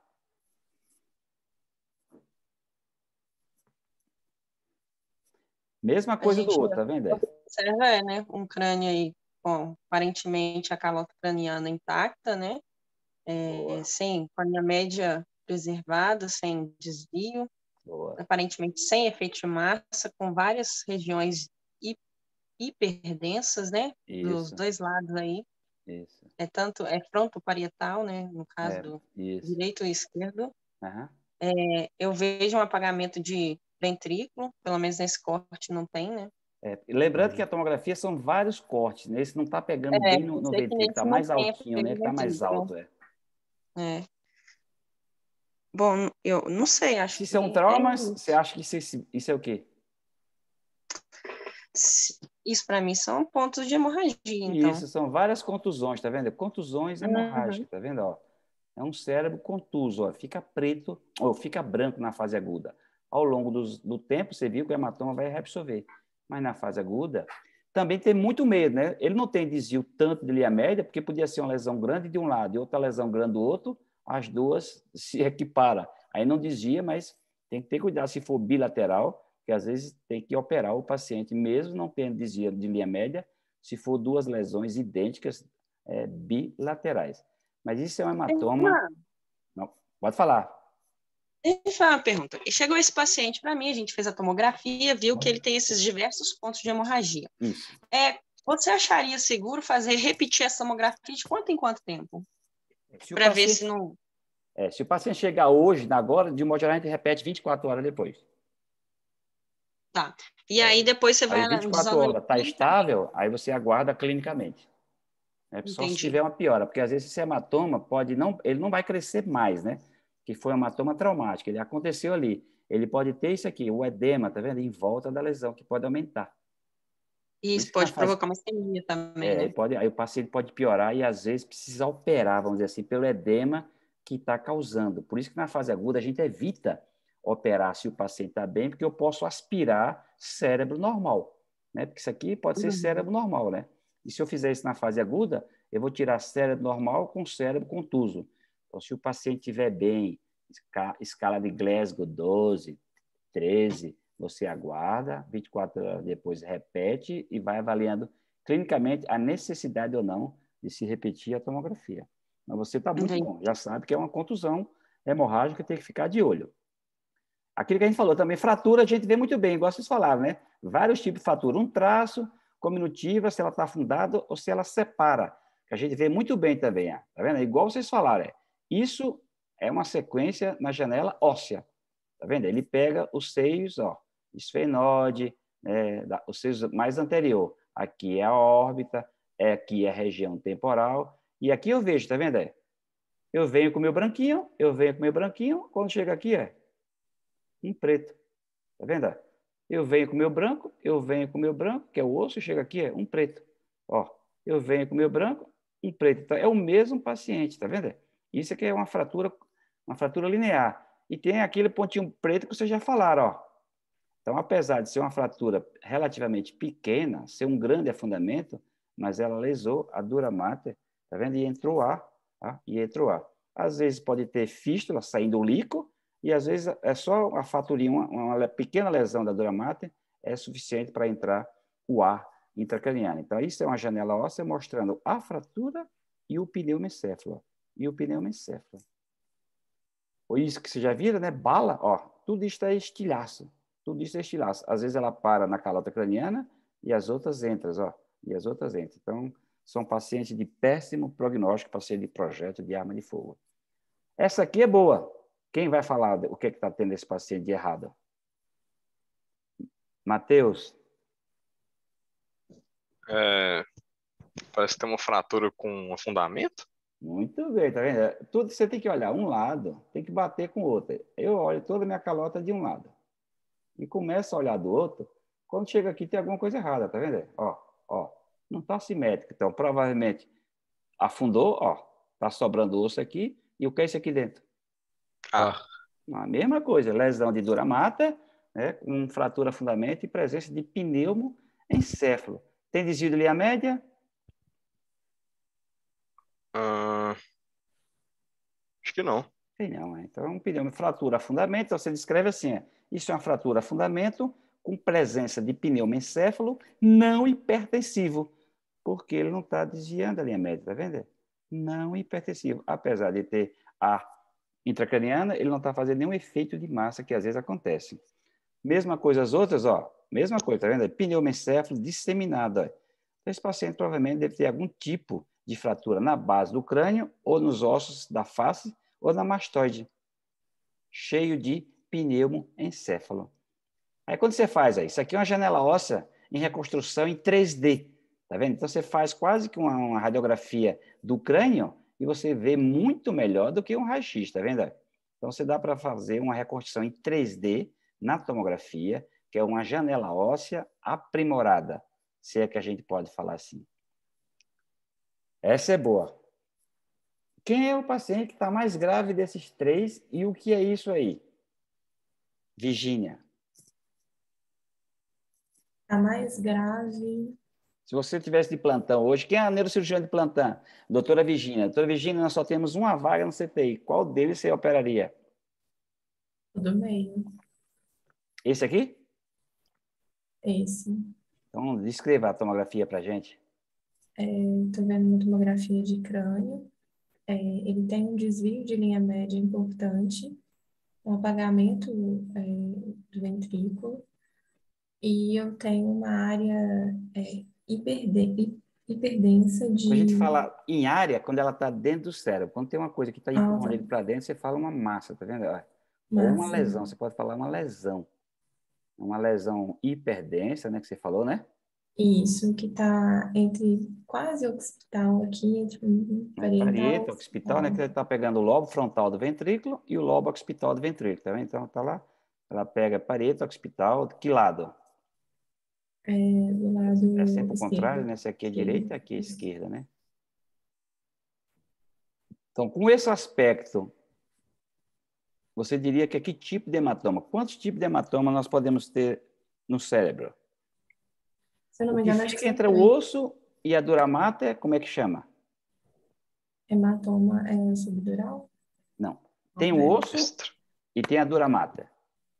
B: Mesma
C: a
B: coisa do
C: gente
B: outro, tá vendo?
C: observa, né, um crânio aí com aparentemente a calota craniana intacta, né? Sem córnea média preservada, sem desvio,
B: Boa.
C: aparentemente sem efeito de massa, com várias regiões hiperdensas, né? Dos
B: Isso,
C: dois lados aí.
B: isso.
C: É frontoparietal, né? No caso do
B: Isso.
C: direito e esquerdo.
B: Uhum.
C: Eu vejo um apagamento de ventrículo, pelo menos nesse corte não tem, né?
B: Lembrando que a tomografia são vários cortes, né? Esse não está pegando bem no
C: Sei que
B: ventrículo, está
C: nesse não
B: mais
C: tem
B: altinho, né?
C: efeito
B: Está mais alto.
C: Bom, eu não sei, acho
B: Se
C: que
B: são traumas, você acha que isso é o quê?
C: isso para mim são pontos de hemorragia, então.
B: Isso, são várias contusões, tá vendo? Contusões hemorrágicas, tá vendo? Ó, é um cérebro contuso, ó, fica preto ou fica branco na fase aguda. Ao longo do tempo, você viu que o hematoma vai reabsorver. Mas na fase aguda, também tem muito medo, né? Ele não tem desvio tanto de linha média, porque podia ser uma lesão grande de um lado e outra lesão grande do outro, as duas se equiparam. Aí não desvia, mas tem que ter cuidado se for bilateral, que às vezes tem que operar o paciente, mesmo não tendo desvio de linha média, se for duas lesões idênticas bilaterais. Mas isso é um hematoma... Não, pode falar.
C: Deixa eu fazer uma pergunta. Chegou esse paciente para mim, a gente fez a tomografia, viu que ele tem esses diversos pontos de hemorragia.
B: Isso.
C: Você acharia seguro repetir essa tomografia de quanto em quanto tempo? Para ver se não...
B: se o paciente chegar hoje, agora, de modo geral, a gente repete 24 horas depois.
C: Tá. E aí depois você vai...
B: Aí 24 horas está estável, aí você aguarda clinicamente. Só se tiver uma piora, porque às vezes esse hematoma ele não vai crescer mais, né? Que foi um hematoma traumático, ele aconteceu ali. Ele pode ter isso aqui, o edema, tá vendo? Em volta da lesão, que pode aumentar.
C: Isso pode provocar uma isquemia também, né?
B: Aí o paciente pode piorar e às vezes precisa operar, vamos dizer assim, pelo edema que está causando. Por isso que na fase aguda a gente evita operar se o paciente está bem, porque eu posso aspirar cérebro normal, né? Porque isso aqui pode ser cérebro normal, né? E se eu fizer isso na fase aguda, eu vou tirar cérebro normal com cérebro contuso. Então, se o paciente estiver bem, escala de Glasgow 12, 13, você aguarda, 24 horas depois repete e vai avaliando clinicamente a necessidade ou não de se repetir a tomografia. Mas você está muito bom, já sabe que é uma contusão hemorrágica, tem que ficar de olho. Aquilo que a gente falou também, fratura a gente vê muito bem, igual vocês falaram, né? Vários tipos de fratura. Um traço, cominutiva, se ela está afundada ou se ela separa, que a gente vê muito bem também. Tá vendo? Igual vocês falaram. Isso é uma sequência na janela óssea. Tá vendo? Ele pega os seios, ó, esfenode, os seios mais anterior. Aqui é a órbita, aqui é a região temporal. E aqui eu vejo, tá vendo? Eu venho com o meu branquinho, quando chega aqui um preto. Tá vendo? Eu venho com o meu branco, que é o osso, chega aqui, um preto. Ó, eu venho com o meu branco, um preto. Então, é o mesmo paciente, tá vendo? Isso aqui é uma fratura linear. E tem aquele pontinho preto que vocês já falaram, ó. Então, apesar de ser uma fratura relativamente pequena, ser um grande afundamento, mas ela lesou a dura mater, tá vendo? E entrou ar, tá? E entrou ar. Às vezes pode ter fístula saindo o líquido, e às vezes é só uma fraturinha, uma pequena lesão da dura mater é suficiente para entrar o ar intracraniano. Então, isso é uma janela óssea mostrando a fratura e o pneumencéfalo. Ou isso que você já vira, né? Bala, ó, tudo isso é estilhaço. Tudo isso é estilhaço. Às vezes ela para na calota craniana e as outras entram, ó. E as outras entram. Então, são pacientes de péssimo prognóstico para ser de projeto de arma de fogo. Essa aqui é boa. Quem vai falar o que está tendo esse paciente de errado? Matheus?
I: Parece que tem uma fratura com afundamento.
B: Muito bem, tá vendo? Tudo você tem que olhar um lado, tem que bater com o outro. Eu olho toda a minha calota de um lado e começo a olhar do outro. Quando chega aqui, tem alguma coisa errada, tá vendo? Ó, não está simétrico. Então, provavelmente afundou, ó, tá sobrando osso aqui. E o que é isso aqui dentro? A mesma coisa, lesão de dura mata, né, com fratura fundamento e presença de pneumo encéfalo. Tem desvio de linha média?
I: Acho que não.
B: Tem não, então é um pneumo, fratura fundamento, então você descreve assim, isso é uma fratura fundamento com presença de pneumo encéfalo não hipertensivo, porque ele não está desviando a linha média, tá vendo? Não hipertensivo, apesar de ter a intracraniana, ele não está fazendo nenhum efeito de massa que às vezes acontece. Mesma coisa as outras, ó, mesma coisa, tá vendo? Pneumoencéfalo disseminado, ó. Então, esse paciente provavelmente deve ter algum tipo de fratura na base do crânio ou nos ossos da face ou na mastoide, cheio de pneumoencéfalo. Aí quando você faz aí, isso aqui é uma janela óssea em reconstrução em 3D, tá vendo? Então você faz quase que uma radiografia do crânio e você vê muito melhor do que um raio-x, tá vendo? Então você dá para fazer uma reconstrução em 3D na tomografia, que é uma janela óssea aprimorada, se é que a gente pode falar assim. Essa é boa. Quem é o paciente que está mais grave desses três e o que é isso aí? Virgínia.
A: A mais grave.
B: Se você tivesse de plantão hoje, quem é a neurocirurgiã de plantão? Doutora Virgínia. Doutora Virgínia, nós só temos uma vaga no CTI. Qual deles você operaria?
A: O do meio.
B: Esse aqui?
A: Esse.
B: Então, descreva a tomografia para a gente.
A: Estou vendo uma tomografia de crânio. Ele tem um desvio de linha média importante, um apagamento do ventrículo, e eu tenho uma área hiperdensa
B: Quando a gente
A: de...
B: fala em área, quando ela está dentro do cérebro. Quando tem uma coisa que está empurrando
A: Alta
B: ele para dentro, você fala uma massa, tá vendo? Ou uma
A: massa.
B: lesão, você pode falar uma lesão. Uma lesão hiperdensa, né, que você falou, né?
A: Isso, que está entre quase occipital aqui, entre parietal e
B: Parieto, occipital, né? Que ele está pegando o lobo frontal do ventrículo e o lobo occipital do ventrículo, tá vendo? Então, tá lá. Ela pega parieto, occipital, que lado?
A: Do lado
B: É sempre o contrário,
A: esquerdo.
B: né? Esse aqui é direita, aqui é esquerda, né? Então, com esse aspecto, você diria que tipo de hematoma? Quantos tipos de hematoma nós podemos ter no cérebro?
A: Se eu não
B: O
A: me
B: que
A: engano, acho que
B: fica
A: são
B: entre o
A: 3.
B: osso e a dura mata, como é que chama?
A: Hematoma subdural?
B: Não. Tem o osso e tem a dura mata.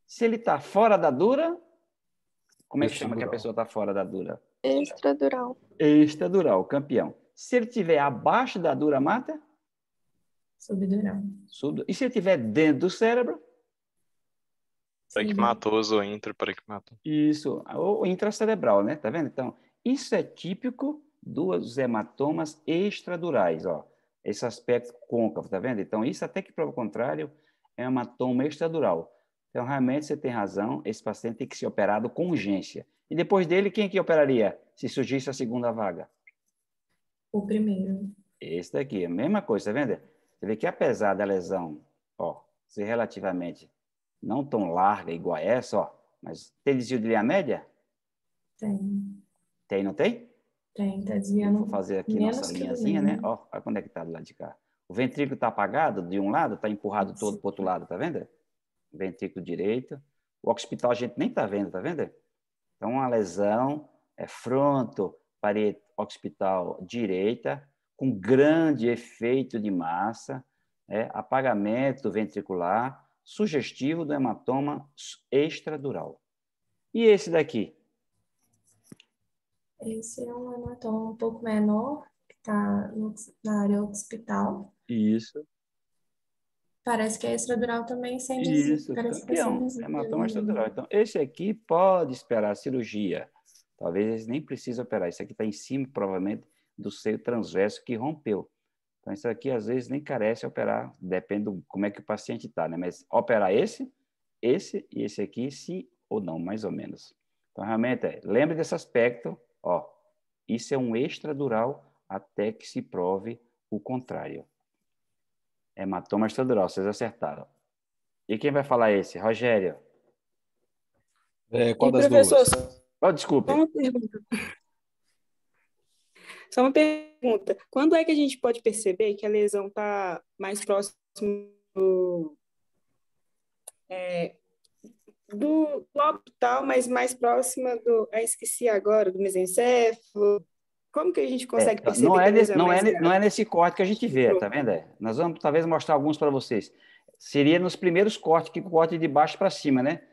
B: Se ele está fora da dura, como é que chama que a pessoa está fora da dura?
F: Extradural.
B: Extradural, campeão. Se ele estiver abaixo da dura mata?
A: Subdural.
B: E se ele estiver dentro do cérebro?
I: Parequimatoso ou intraparequimatoso.
B: Isso, ou intracerebral, né? Tá vendo? Então, isso é típico dos hematomas extradurais, ó. Esse aspecto côncavo, tá vendo? Então, isso até que prova o contrário, é um hematoma extradural. Então, realmente, você tem razão, esse paciente tem que ser operado com urgência. E depois dele, quem que operaria, se surgisse a segunda vaga?
A: O primeiro.
B: Esse daqui, a mesma coisa, tá vendo? Você vê que apesar da lesão, ó, ser relativamente não tão larga igual a essa, ó, mas tem desvio de linha média?
A: Tem.
B: Tem, não tem?
A: Tem, tá
B: Eu
A: desviando
B: vou fazer aqui
A: menos
B: nossa
A: que do
B: linhazinha, né?
A: meio.
B: Ó, olha quando é que tá do lado de cá. O ventrículo está apagado de um lado, está empurrado todo para o outro lado, tá vendo? Ventrículo direito. O occipital a gente nem tá vendo, tá vendo? Então, uma lesão é fronto, parede occipital direita, com grande efeito de massa, apagamento ventricular, sugestivo do hematoma extradural. E esse daqui?
A: Esse é um hematoma um pouco menor, que está na área occipital.
B: Isso.
A: Parece que é extradural também sem dizer.
B: Isso,
A: Parece que é sem
B: campeão,
A: dizer.
B: hematoma estrutural. Então, esse aqui pode esperar a cirurgia. Talvez eles nem precisem operar. Isso aqui está em cima, provavelmente, do seio transverso que rompeu. Então, isso aqui, às vezes, nem carece operar, depende do como é que o paciente está, né? Mas operar esse e esse aqui, sim ou não, mais ou menos. Então, realmente, lembre desse aspecto, ó, isso é um extradural até que se prove o contrário. Hematoma extradural, vocês acertaram. E quem vai falar esse? Rogério.
H: Qual
J: E,
H: das
J: professor,
H: duas?
B: Oh, desculpe.
J: só uma pergunta. Só uma pergunta. Quando é que a gente pode perceber que a lesão está mais próximo do, do lobo tal, mas mais próxima do... esqueci agora, do mesencéfalo. Como que a gente consegue perceber que a lesão é mais
B: Não é
J: grave?
B: nesse corte que a gente vê, tá vendo? Nós vamos talvez mostrar alguns para vocês. Seria nos primeiros cortes, que corte de baixo para cima, né?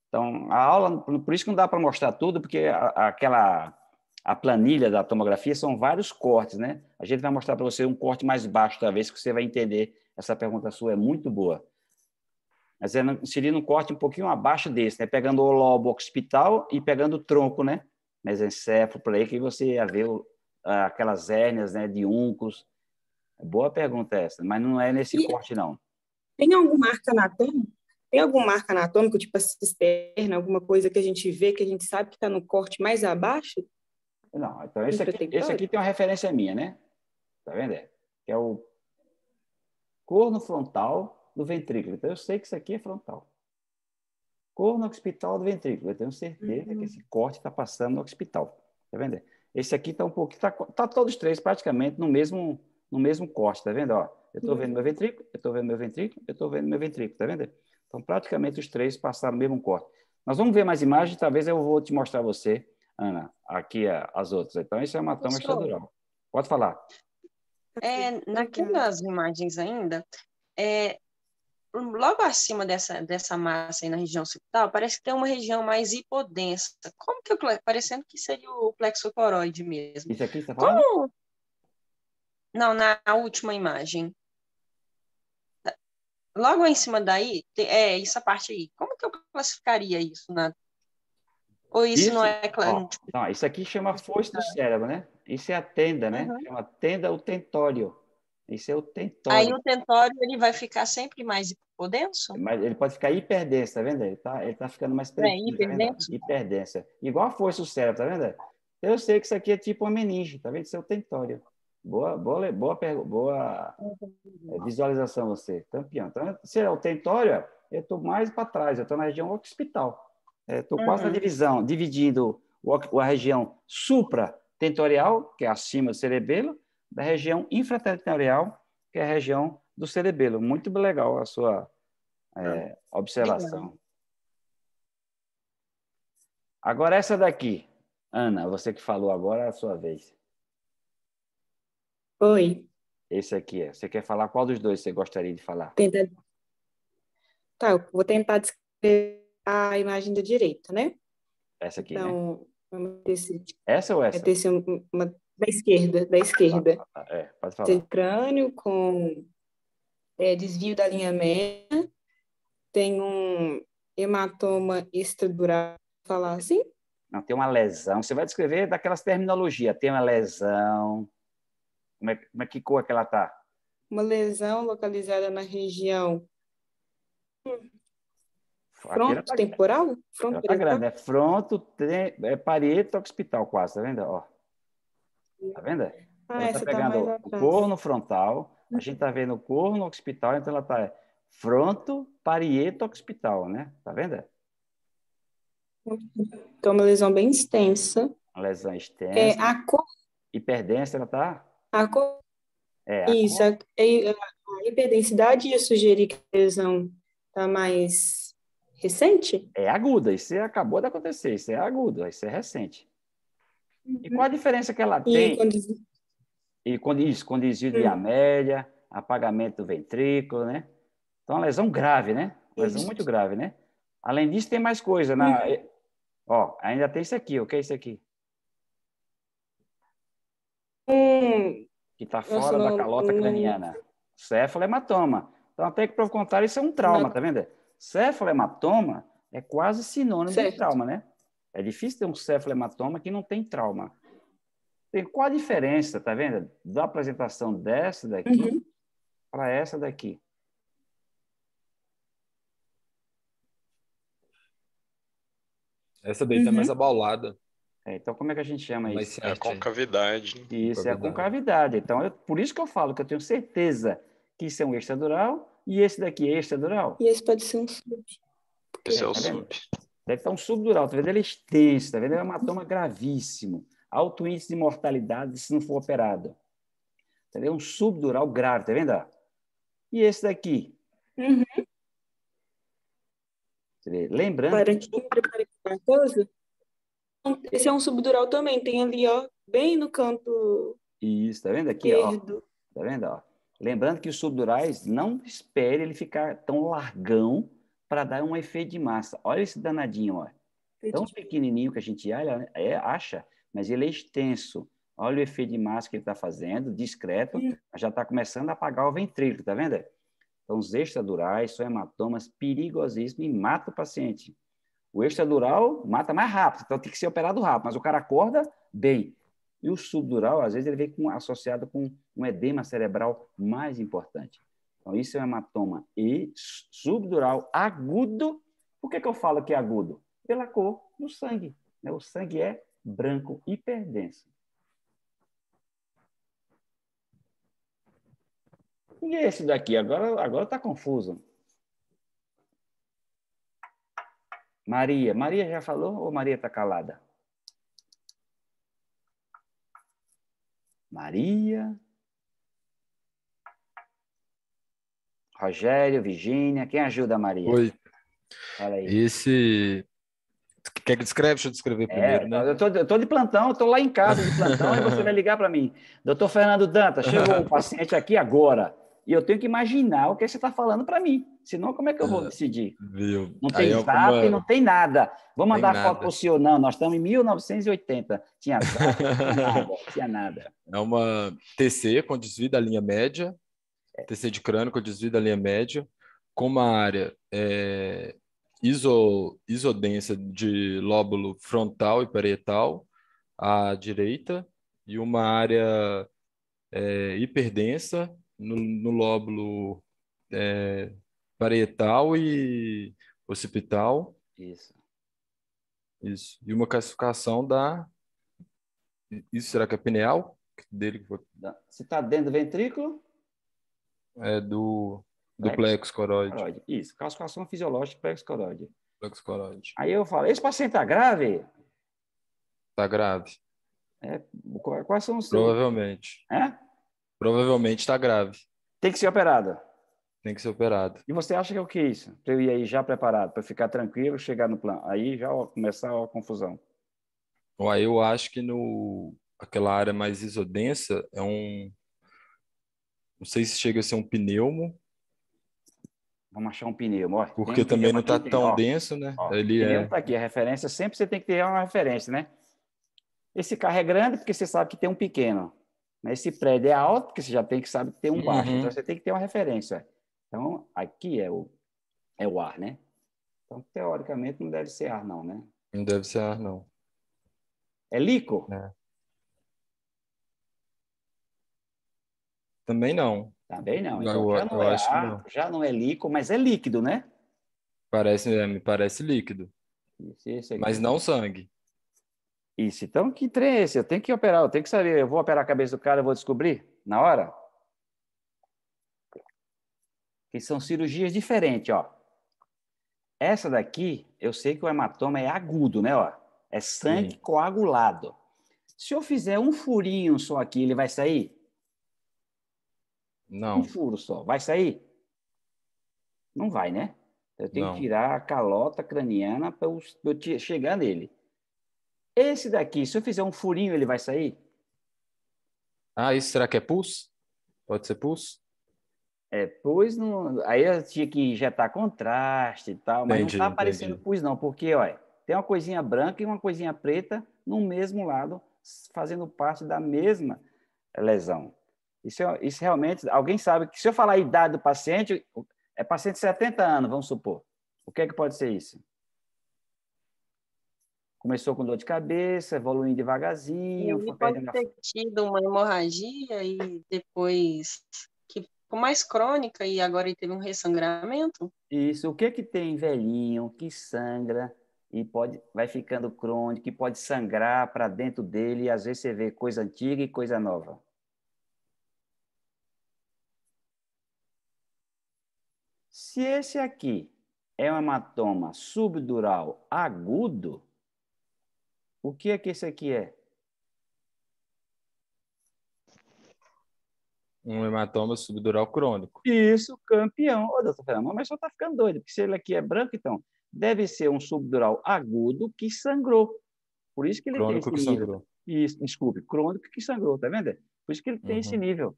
B: Então, a aula, por isso que não dá para mostrar tudo, porque a planilha da tomografia são vários cortes, né? A gente vai mostrar para você um corte mais baixo, talvez, que você vai entender. Essa pergunta sua é muito boa. Mas seria um corte um pouquinho abaixo desse, né? Pegando o lobo occipital e pegando o tronco, né? Mesencéfalo, por aí que você ia ver aquelas hérnias, né, de úncos. Boa pergunta essa, mas não é nesse
J: E
B: corte, não.
J: tem algum marco anatômico? Tem algum marco anatômico, tipo a cisterna, alguma coisa que a gente vê, que a gente sabe que está no corte mais abaixo?
B: Não, então esse aqui
J: Intratentório?
B: tem uma referência minha, né? Tá vendo? Que é o corno frontal do ventrículo. Então eu sei que isso aqui é frontal. Corno occipital do ventrículo. Eu tenho certeza que esse corte está passando no occipital. Tá vendo? Esse aqui está um pouquinho, tá todos três praticamente no mesmo corte, tá vendo? Ó, eu estou vendo meu ventrículo, eu estou vendo meu ventrículo, eu estou vendo meu ventrículo, tá vendo? Então praticamente os três passaram no mesmo corte. Nós vamos ver mais imagens, talvez eu vou te mostrar a você, Ana, aqui as outras. Então isso é hematoma
C: Professor,
B: extradural. Pode falar.
C: naquelas imagens ainda, é, logo acima dessa massa aí na região occipital, parece que tem uma região mais hipodensa. Como que parecendo que seria o plexo coroide mesmo.
B: Isso aqui você está falando?
C: Como? Não, na última imagem. Logo em cima daí, essa parte aí. Como que eu classificaria isso? Ou isso não
B: Isso,
C: é claro?
B: ó, não, isso aqui chama foice do cérebro, né? Isso é a tenda, né?
C: Uhum.
B: Chama tenda o tentório. Isso é o
C: Aí
B: tentório.
C: o tentório ele vai ficar sempre mais hipodenso?
B: Mas ele pode ficar hiperdenso, tá vendo? Ele tá ficando mais
C: É,
B: pretinho, tá vendo?
C: hiperdenso?
B: Hiperdenso. Igual a foice do cérebro, tá vendo? Eu sei que isso aqui é tipo uma meninge, tá vendo? Isso é o tentório. Boa visualização você, campeão. Então, se é o tentório, eu estou mais para trás, eu estou na região occipital. Estou quase na
C: Uhum.
B: dividindo a região supratentorial, que é acima do cerebelo, da região infratentorial, que é a região do cerebelo. Muito legal a sua
C: Legal.
B: observação. Agora, essa daqui, Ana, você que falou agora, é a sua vez.
J: Oi.
B: Esse aqui, você quer falar qual dos dois você gostaria de falar?
J: Tá, eu vou tentar descrever a imagem da direita, né?
B: Essa aqui, né?
J: Então,
B: Essa ou
J: vai
B: essa?
J: ter uma da esquerda.
B: Pode falar.
J: Tem crânio com desvio da linha média, tem um hematoma extradural, falar assim?
B: Não, tem uma lesão. Você vai descrever daquelas terminologias. Tem uma lesão. Como é que cor que ela está?
J: Uma lesão localizada na região frontotemporal?
B: Ela está grande, é parieto occipital quase, tá vendo? Ó. Tá vendo? Ela está
J: Essa tá mais
B: pegando o
J: atrás.
B: corno frontal, a gente está vendo o corno occipital, então ela está fronto parieto occipital, né? Tá vendo?
J: Então, uma lesão bem extensa.
B: Uma lesão extensa.
J: A cor...
B: Hiperdensa, ela está...
J: A cor...
B: Isso,
J: a hiperdensidade ia sugerir que a lesão está mais recente?
B: É aguda, isso acabou de acontecer, isso é agudo, isso é recente. E qual a diferença que ela tem? Com desvio de via média, apagamento do ventrículo, né? Então, uma lesão grave, né? Uma lesão muito grave, né? Além disso, tem mais coisa. Ó, ainda tem isso aqui, o que é isso aqui? Que está fora da calota craniana. Céfalo hematoma. Então, até que, para o contrário, isso é um trauma, tá vendo? Cefalematoma é quase sinônimo de
J: Certo.
B: trauma, né? É difícil ter um cefalematoma que não tem trauma. Qual a diferença, tá vendo? Da apresentação dessa daqui para essa daqui.
D: Essa daí tá mais abaulada.
B: Então, como é que a gente chama
D: Mais
B: isso?
I: É a
D: certinho.
I: concavidade. Né?
B: Isso é a concavidade. Então, por isso que eu falo que eu tenho certeza que isso é um extradural e esse daqui é extradural.
J: E esse pode ser um sub.
I: Esse é o
B: tá vendo?
I: sub.
B: Deve estar um subdural, tá vendo? Ele é extenso, tá vendo? É um hematoma gravíssimo. Alto índice de mortalidade se não for operado. Tá vendo? Um subdural grave, tá vendo? E esse daqui? Você vê? Lembrando...
J: Paranquinho, preparatosa. Esse é um subdural também. Tem ali, ó, bem no canto
B: Isso, tá vendo aqui,
J: esquerdo.
B: ó? Tá vendo, ó? Lembrando que os subdurais, não espere ele ficar tão largão para dar um efeito de massa. Olha esse danadinho, ó. Tão pequenininho que a gente acha, mas ele é extenso. Olha o efeito de massa que ele está fazendo, discreto, mas já está começando a apagar o ventrículo, tá vendo? Então, os extradurais são hematomas perigosíssimos e matam o paciente. O extradural mata mais rápido, então tem que ser operado rápido, mas o cara acorda bem. E o subdural, às vezes, ele vem associado com um edema cerebral mais importante. Então, isso é um hematoma subdural agudo. Por que eu falo que é agudo? Pela cor do sangue. Né? O sangue é branco hiperdenso. E esse daqui? Agora está confuso. Maria. Maria já falou ou Maria está calada? Maria. Rogério, Virgínia. Quem ajuda a Maria?
D: Oi.
B: Fala aí.
D: Esse... Quer que descreve? Deixa eu descrever primeiro, né?
B: Eu tô de plantão, eu estou lá em casa de plantão e você vai ligar para mim. Doutor Fernando Dantas, chegou um paciente aqui agora e eu tenho que imaginar o que você está falando para mim. Senão, como é que eu vou decidir?
D: Viu?
B: Não tem zap, não tem nada. Vou mandar foto para o senhor, não. Nós estamos em 1980. Tinha zap, tinha nada.
D: É uma TC com desvio da linha média, TC de crânio com desvio da linha média, com uma área isodência de lóbulo frontal e parietal à direita e uma área hiperdensa no lóbulo parietal e occipital.
B: Isso.
D: E uma classificação da... Isso será que é pineal?
B: Se está dentro do ventrículo?
D: É do plexo coroide.
B: Isso, calcificação fisiológica do plexo coroide.
D: Plexo coroide.
B: Aí eu falo, esse paciente está grave?
D: Está grave.
B: Quais são os...
D: Provavelmente. Provavelmente está grave.
B: Tem que ser operado?
D: Tem que ser operado.
B: E você acha que é o que é isso? Para eu ir aí já preparado, para ficar tranquilo, chegar no plano. Aí já começar a confusão.
D: Aí eu acho que aquela área mais isodensa é um... Não sei se chega a ser um pneumo.
B: Vamos achar um pneumo. Ó,
D: porque também não está tão denso, né?
B: O pneumo está aqui. A referência, sempre você tem que ter uma referência, né? Esse carro é grande porque você sabe que tem um pequeno. Esse prédio é alto porque você já tem que saber que tem um baixo. Então, você tem que ter uma referência. Então, aqui é o ar, né? Então, teoricamente, não deve ser ar, não, né?
D: Não deve ser ar, não.
B: É líquido?
D: Também não.
B: Também não.
D: Então,
B: já não é ar, já não é líquido, mas é líquido, né?
D: Me parece líquido.
B: Isso aqui.
D: Mas não sangue.
B: Isso. Então, que trem é esse? Eu tenho que operar, eu tenho que saber. Eu vou operar a cabeça do cara, eu vou descobrir na hora? Que são cirurgias diferentes, ó. Essa daqui, eu sei que o hematoma é agudo, né? Ó. É sangue coagulado. Se eu fizer um furinho só aqui, ele vai sair?
D: Não.
B: Um furo só. Vai sair? Não vai, né? Eu tenho que tirar a calota craniana para eu chegar nele. Esse daqui, se eu fizer um furinho, ele vai sair?
D: Isso será que é pus? Pode ser pus?
B: Pois não. Aí eu tinha que injetar contraste e tal, mas não está aparecendo pus, não, porque, olha, tem uma coisinha branca e uma coisinha preta no mesmo lado, fazendo parte da mesma lesão. Isso realmente, alguém sabe que se eu falar a idade do paciente, é paciente de 70 anos, vamos supor. O que é que pode ser isso? Começou com dor de cabeça, evoluindo devagarzinho,
C: Ele
B: foi
C: pode
B: perdendo a...
C: ter tido uma hemorragia e depois que ficou mais crônica e agora ele teve um ressangramento.
B: Isso, o que que tem velhinho que sangra e vai ficando crônico, que pode sangrar para dentro dele, e às vezes você vê coisa antiga e coisa nova. Se esse aqui é um hematoma subdural agudo, o que é que esse aqui é?
D: Um hematoma subdural crônico.
B: Isso, campeão. Ô, doutor Fernando, mas só está ficando doido, porque se ele aqui é branco, então deve ser um subdural agudo que sangrou. Por isso que ele tem esse
D: Crônico que
B: nível.
D: sangrou.
B: Isso, desculpe, crônico que sangrou, tá vendo? Por isso que ele tem esse
D: Uhum.
B: nível.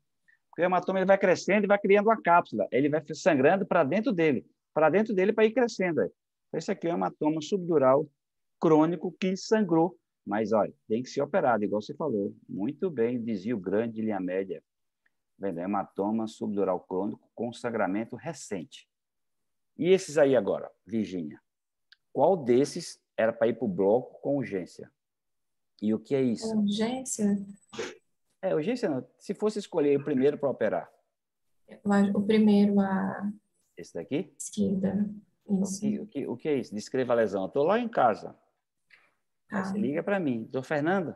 B: Porque o hematoma ele vai crescendo e vai criando uma cápsula. Ele vai sangrando para dentro dele para ir crescendo. Esse aqui é um hematoma subdural crônico que sangrou. Mas, olha, tem que ser operado, igual você falou. Muito bem, desvio grande de linha média. Vendo? Hematoma subdural crônico com sangramento recente. E esses aí agora, Virgínia? Qual desses era para ir para o bloco com urgência? E o que é isso?
A: Urgência?
B: Urgência não. Se fosse escolher o primeiro para operar.
A: O primeiro, a
B: Esse daqui?
A: esquerda. Isso.
B: O que é isso? Descreva a lesão. Eu estou lá em casa. Aí
A: Tá.
B: você liga para mim. Doutor Fernando?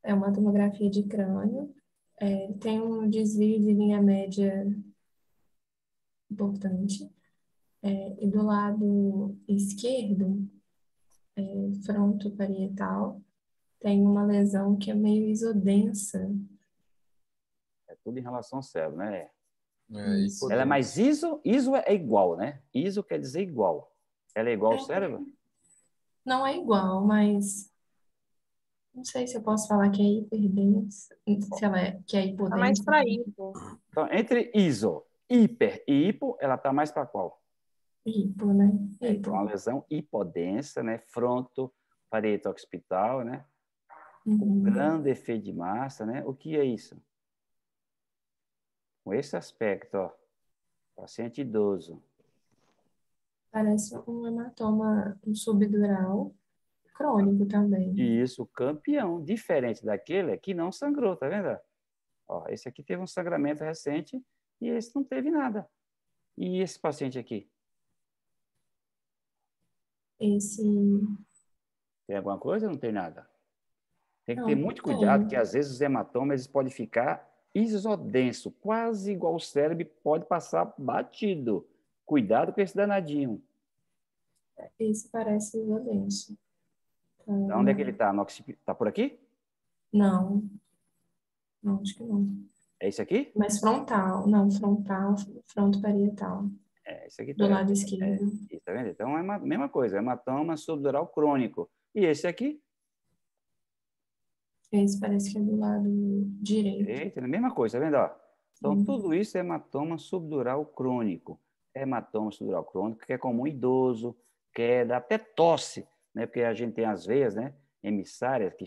A: É uma tomografia de crânio. Tem um desvio de linha média importante. E do lado esquerdo, frontoparietal, tem uma lesão que é meio isodensa.
B: É tudo em relação ao cérebro, né?
A: Isso.
B: Ela é mais iso? Iso é igual, né? Iso quer dizer igual. Ela é igual ao cérebro?
A: Não é igual, mas não sei se eu posso falar que é hiperdensa, se ela que é
C: Tá mais
A: hipodensa.
C: para isso.
B: Então, entre iso, hiper e hipo, ela está mais para qual?
A: Hipo, né?
B: Então,
A: Hipo.
B: a lesão hipodensa, né? Fronto, parieto occipital, né? Com grande efeito de massa, né? O que é isso? Com esse aspecto, ó, paciente idoso.
A: Parece um hematoma subdural crônico também.
B: E isso, campeão, diferente daquele que não sangrou, tá vendo? Ó, esse aqui teve um sangramento recente e esse não teve nada. E esse paciente aqui?
A: Esse.
B: Tem alguma coisa ou não tem nada? Tem que ter
A: Não,
B: muito cuidado,
A: tem.
B: que às vezes os hematomas eles podem ficar isodenso, quase igual o cérebro, pode passar batido. Cuidado com esse danadinho.
A: Esse parece isodenso.
B: Então, onde é que ele está? Está por aqui?
A: Não. Não, acho que não.
B: É esse aqui?
A: Mas frontal. Não, frontal, frontoparietal.
B: Esse aqui
A: Do
B: tá,
A: lado esquerdo.
B: tá vendo? Então, é a mesma coisa, hematoma subdural crônico. E esse aqui?
A: Esse parece que é do lado direito.
B: Eita, é a mesma coisa, tá vendo? Ó? Então, tudo isso é hematoma subdural crônico. Hematoma subdural crônico, que é comum em idoso, queda, até tosse, né? Porque a gente tem as veias, né? Emissárias, que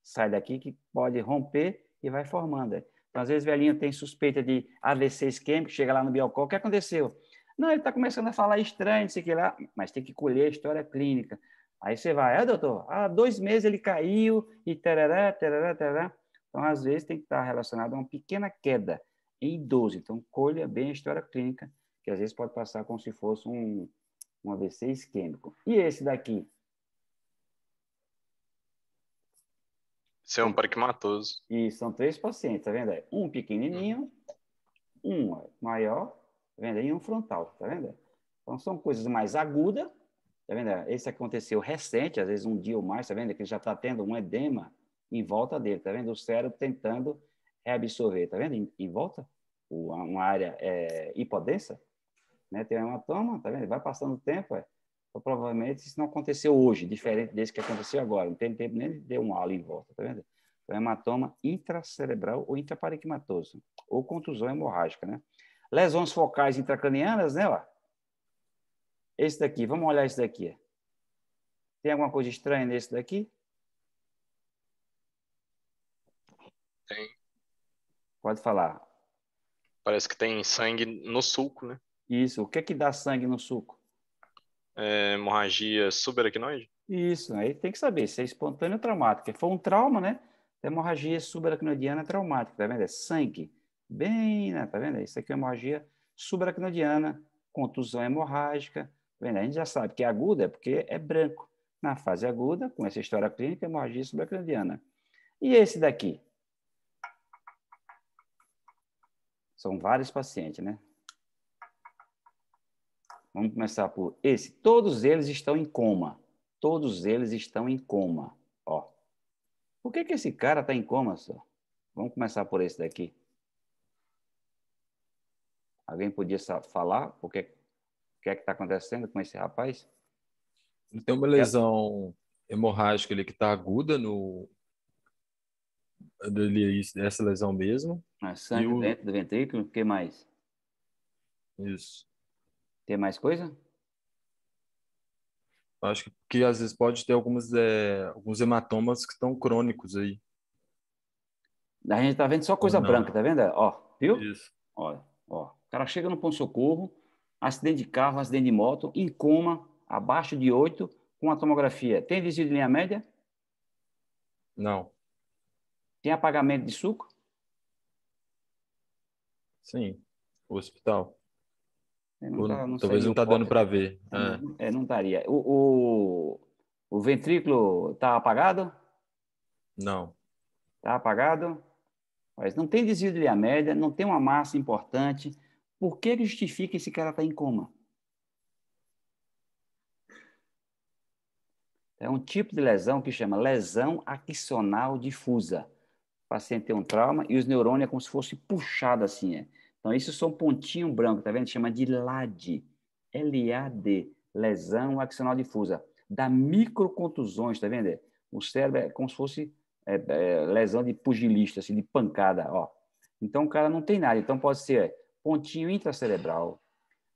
B: sai daqui, que pode romper e vai formando. Né? Então, às vezes, o velhinho tem suspeita de AVC isquêmico, chega lá no biocol, o que aconteceu? Não, ele está começando a falar estranho, não sei o que lá, mas tem que colher a história clínica. Aí você vai, doutor, há 2 meses ele caiu e tarará, tarará, tarará. Então, às vezes, tem que estar relacionado a uma pequena queda em idoso. Então, colha bem a história clínica, que às vezes pode passar como se fosse um AVC isquêmico. E esse daqui?
I: Esse é um paraquimatoso.
B: E são 3 pacientes, tá vendo? Um pequenininho, um maior, tá vendo? E um frontal, tá vendo? Então, são coisas mais agudas, tá vendo? Esse aconteceu recente, às vezes um dia ou mais, tá vendo? Que ele já está tendo um edema em volta dele, tá vendo? O cérebro tentando reabsorver, tá vendo? Em volta, uma área hipodensa, né? Tem um hematoma, tá vendo? Vai passando o tempo, então, provavelmente isso não aconteceu hoje, diferente desse que aconteceu agora. Não tem tempo nem de ter um halo em volta, tá vendo? Então, hematoma intracerebral ou intraparenquimatoso, ou contusão hemorrágica, né? Lesões focais intracranianas, né? Ó. Esse daqui, vamos olhar esse daqui. Tem alguma coisa estranha nesse daqui?
I: Tem.
B: Pode falar.
I: Parece que tem sangue no sulco, né?
B: Isso. O que é que dá sangue no suco?
I: Hemorragia subaracnoide?
B: Isso. Aí tem que saber se é espontâneo ou traumático. Se for um trauma, né? Hemorragia subaracnoidiana é traumática, tá vendo? É sangue. Bem, né? Tá vendo? Isso aqui é hemorragia subaracnoidiana, contusão hemorrágica. Tá vendo? A gente já sabe que é aguda é porque é branco. Na fase aguda, com essa história clínica, hemorragia subaracnoidiana. E esse daqui? São vários pacientes, né? Vamos começar por esse. Todos eles estão em coma. Todos eles estão em coma. Ó. Por que esse cara está em coma, só? Vamos começar por esse daqui. Alguém podia falar o que é que está acontecendo com esse rapaz?
D: Ele tem uma lesão hemorrágica ali que está aguda no essa lesão mesmo.
B: Sangue dentro do ventrículo. O que mais?
D: Isso.
B: Tem mais coisa?
D: Acho que às vezes pode ter alguns hematomas que estão crônicos aí.
B: A gente tá vendo só coisa branca, tá vendo? Ó, viu?
D: Isso.
B: Olha, ó. O cara chega no pronto-socorro, acidente de carro, acidente de moto, em coma, abaixo de 8, com a tomografia. Tem desvio de linha média?
D: Não.
B: Tem apagamento de suco?
D: Sim. O hospital.
B: Talvez
D: não está dando para ver.
B: Não estaria. O ventrículo está apagado?
D: Não.
B: Está apagado? Mas não tem desvio de linha média, não tem uma massa importante. Por que justifica esse cara estar em coma? É um tipo de lesão que chama lesão axonal difusa. O paciente tem um trauma e os neurônios é como se fosse puxado assim. Então, isso são pontinho branco, tá vendo? Chama de LAD. L-A-D. Lesão axonal difusa. Dá microcontusões, tá vendo? O cérebro é como se fosse lesão de pugilista, assim, de pancada, ó. Então, o cara não tem nada. Então, pode ser pontinho intracerebral,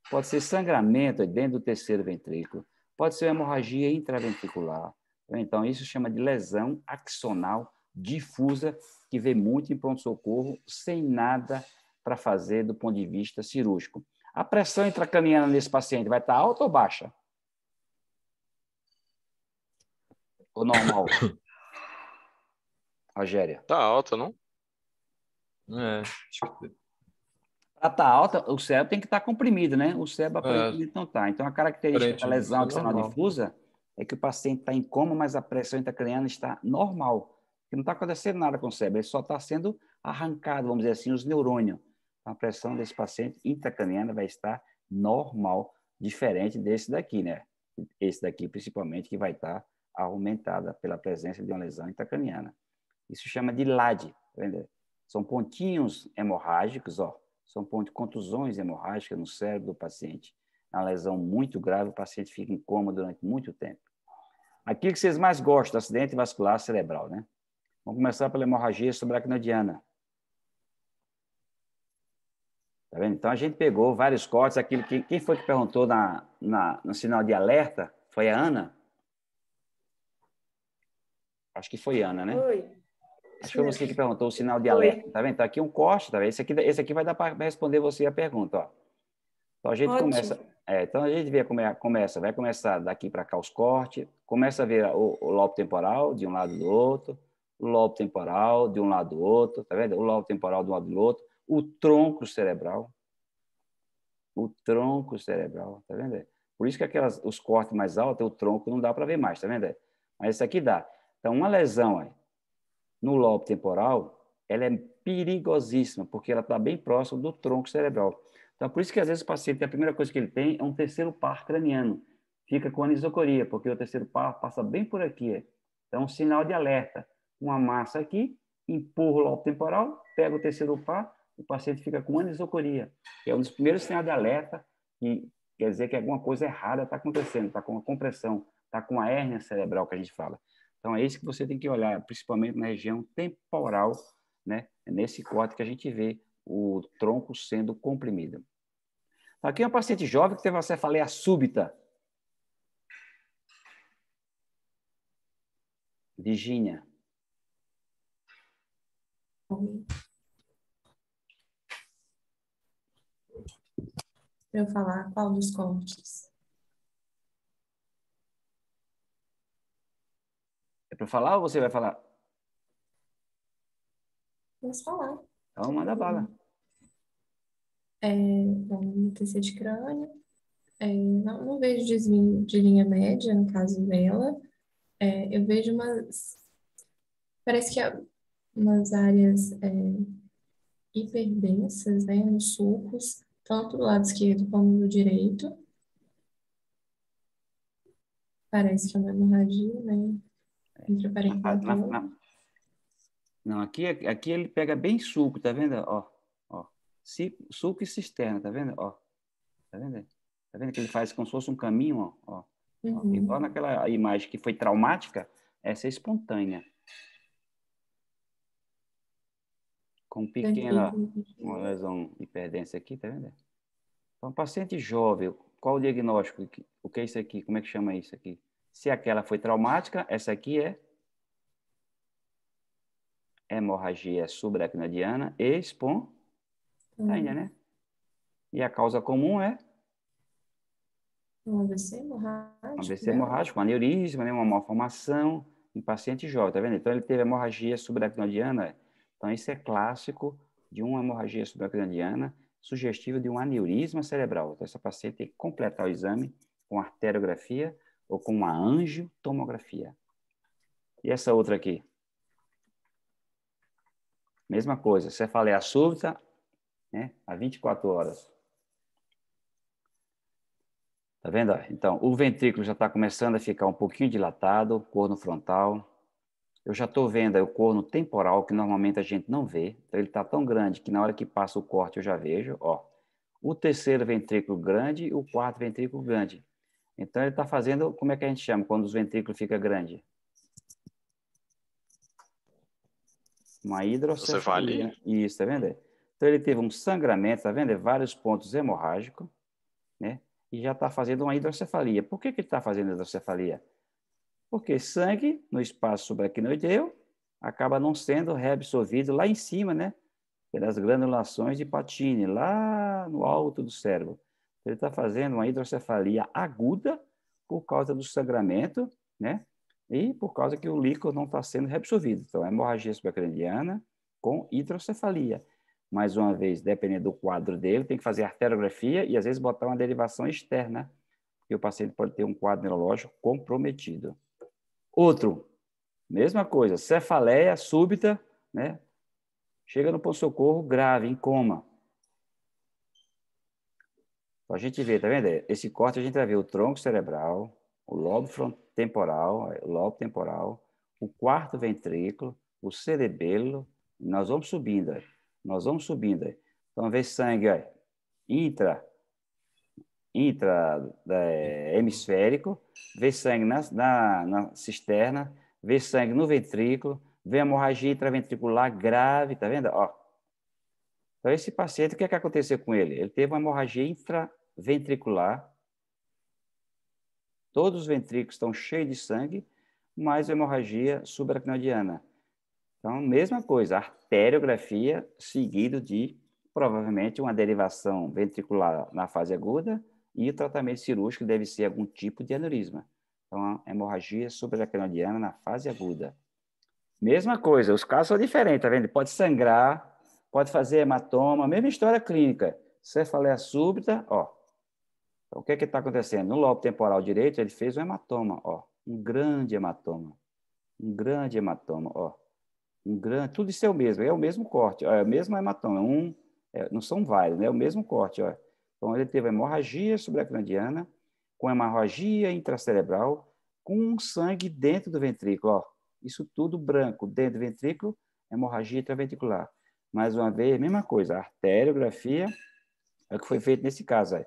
B: pode ser sangramento dentro do terceiro ventrículo, pode ser hemorragia intraventricular. Então, isso chama de lesão axonal difusa, que vê muito em pronto-socorro, sem nada para fazer do ponto de vista cirúrgico. A pressão intracraniana nesse paciente vai estar alta ou baixa? Ou normal? Rogério?
I: Tá alta, não?
D: Acho que...
B: Para estar alta, o cérebro tem que estar comprimido, né? O cérebro aparentemente não está. Então, a característica da lesão axonal difusa é que o paciente está em coma, mas a pressão intracraniana está normal. Porque não está acontecendo nada com o cérebro, ele só está sendo arrancado, vamos dizer assim, os neurônios. Então, a pressão desse paciente intracraniana vai estar normal, diferente desse daqui, né? Esse daqui, principalmente, que vai estar aumentada pela presença de uma lesão intracraniana. Isso chama de LAD, tá vendo? São pontinhos hemorrágicos, ó. São contusões hemorrágicas no cérebro do paciente. É uma lesão muito grave, o paciente fica em coma durante muito tempo. Aquilo que vocês mais gostam, acidente vascular cerebral, né? Vamos começar pela hemorragia subaracnoidiana. Tá vendo? Então, a gente pegou vários cortes. Quem foi que perguntou no sinal de alerta? Foi a Ana? Acho que foi a Ana, né?
J: Foi.
B: Acho que foi você que perguntou o sinal de alerta. Tá vendo? Então, aqui um corte, tá vendo? Esse aqui vai dar para responder você a pergunta, ó. Então, a gente começa... então, a gente vê como vai começar daqui para cá os cortes, começa a ver o lobo temporal de um lado e do outro, o lobo temporal de um lado do outro, tá vendo? O lobo temporal de um lado do outro, o tronco cerebral, tá vendo? Por isso que os cortes mais altos, o tronco não dá para ver mais, tá vendo? Mas isso aqui dá. Então, uma lesão aí, no lobo temporal, ela é perigosíssima, porque ela está bem próxima do tronco cerebral. Então, por isso que às vezes o paciente, a primeira coisa que ele tem é um terceiro par craniano. Fica com anisocoria, porque o terceiro par passa bem por aqui. Então, um sinal de alerta. Uma massa aqui, empurra o lobo temporal, pega o terceiro par, o paciente fica com anisocoria. Que é um dos primeiros sinais de alerta, que quer dizer que alguma coisa errada está acontecendo, está com uma compressão, está com a hérnia cerebral que a gente fala. Então, é isso que você tem que olhar, principalmente na região temporal, né? É nesse corte que a gente vê o tronco sendo comprimido. Aqui é uma paciente jovem que teve uma cefaleia súbita. Virgínia.
A: para eu falar qual dos cortes?
B: É para falar ou você vai falar?
A: Vamos falar.
B: Então, manda bala.
A: Bom, no TC de crânio, não vejo desvio de linha média, no caso dela. Eu vejo parece que umas áreas hiperdensas, né, nos sulcos, tanto do lado esquerdo como do direito. Parece que é uma hemorragia, né, intraparenquimatosa.
B: Não, aqui ele pega bem suco, tá vendo? Ó. Suco e cisterna, tá vendo? Ó. Tá vendo? Tá vendo que ele faz como se fosse um caminho, ó.
A: Uhum.
B: Igual naquela imagem que foi traumática, essa é espontânea. Com pequena uma lesão hiperdensa aqui, tá vendo? Então, paciente jovem, qual o diagnóstico? O que é isso aqui? Como é que chama isso aqui? Se aquela foi traumática, essa aqui é hemorragia subaracnoidiana espontânea, né? E a causa comum é
A: Um AVC hemorrágico.
B: Um AVC hemorrágico, um aneurisma, né? Uma malformação em paciente jovem, tá vendo? Então, ele teve hemorragia subaracnoidiana. Então, isso é clássico de uma hemorragia subaracnoidiana sugestiva de um aneurisma cerebral. Então, essa paciente tem que completar o exame com arteriografia ou com uma angiotomografia. E essa outra aqui? Mesma coisa, cefaleia súbita, né? A 24 horas. Tá vendo? Então, o ventrículo já está começando a ficar um pouquinho dilatado, corno frontal. Eu já estou vendo aí o corno temporal, que normalmente a gente não vê. Então, ele está tão grande que na hora que passa o corte eu já vejo. Ó, o terceiro ventrículo grande e o quarto ventrículo grande. Então, ele está fazendo, como é que a gente chama quando os ventrículos ficam grandes? Uma hidrocefalia. Isso, tá vendo? Então, ele teve um sangramento, tá vendo? Vários pontos hemorrágicos, né? E já está fazendo uma hidrocefalia. Por que ele está fazendo hidrocefalia? Porque sangue no espaço subaracnoideu acaba não sendo reabsorvido lá em cima, né? Pelas granulações de Pacini, lá no alto do cérebro. Ele está fazendo uma hidrocefalia aguda por causa do sangramento, né? E por causa que o líquido não está sendo reabsorvido. Então, é hemorragia subaracnoidiana com hidrocefalia. Mais uma vez, dependendo do quadro dele, tem que fazer arteriografia e, às vezes, botar uma derivação externa, porque o paciente pode ter um quadro neurológico comprometido. Outro, mesma coisa, cefaleia súbita, né? Chega no pronto-socorro grave, em coma. Então, a gente vê, tá vendo? Esse corte a gente vai ver o tronco cerebral, o lobo temporal, o quarto ventrículo, o cerebelo, nós vamos subindo, nós vamos subindo. Então, vê sangue hemisférico, vê sangue na cisterna, vê sangue no ventrículo, vê hemorragia intraventricular grave, tá vendo? Ó. Então, esse paciente, o que é que aconteceu com ele? Ele teve uma hemorragia intraventricular, todos os ventrículos estão cheios de sangue, mas hemorragia subaracnoidiana. Então, mesma coisa, arteriografia seguido de, provavelmente, uma derivação ventricular na fase aguda e o tratamento cirúrgico deve ser algum tipo de aneurisma. Então, a hemorragia subaracnoidiana na fase aguda. Mesma coisa, os casos são diferentes, tá vendo? Pode sangrar, pode fazer hematoma, mesma história clínica. Cefaleia súbita, ó. Então, o que está acontecendo? No lobo temporal direito, ele fez um hematoma, ó. Um grande hematoma, ó. Tudo isso é o mesmo corte, ó, é o mesmo hematoma, não são vários, né? É o mesmo corte, ó. Então, ele teve hemorragia subaracnoidiana, com hemorragia intracerebral, com sangue dentro do ventrículo, ó. Isso tudo branco, dentro do ventrículo, hemorragia intraventricular. Mais uma vez, mesma coisa, arteriografia, é o que foi feito nesse caso, ó.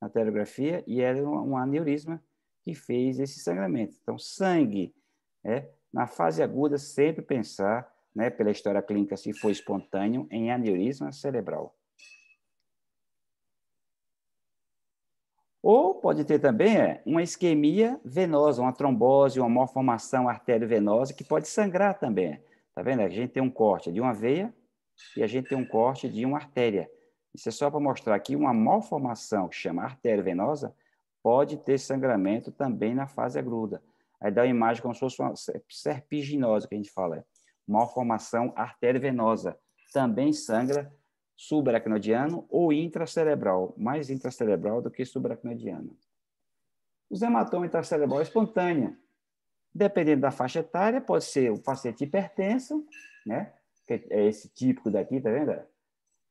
B: Arteriografia, e era um aneurisma que fez esse sangramento. Então, sangue, na fase aguda, sempre pensar, né, pela história clínica, se for espontâneo, em aneurisma cerebral. Ou pode ter também uma isquemia venosa, uma trombose, uma malformação arteriovenosa, que pode sangrar também. Tá vendo? A gente tem um corte de uma veia e a gente tem um corte de uma artéria. Isso é só para mostrar que uma malformação, que chama artéria venosa, pode ter sangramento também na fase aguda. Aí dá uma imagem como se fosse uma serpiginose, que a gente fala. Malformação artéria venosa. Também sangra subaracnoidiano ou intracerebral, mais intracerebral do que subaracnoidiano. Os hematomas intracerebral espontânea. Dependendo da faixa etária, pode ser o paciente hipertenso, né? Que é esse típico daqui, tá vendo?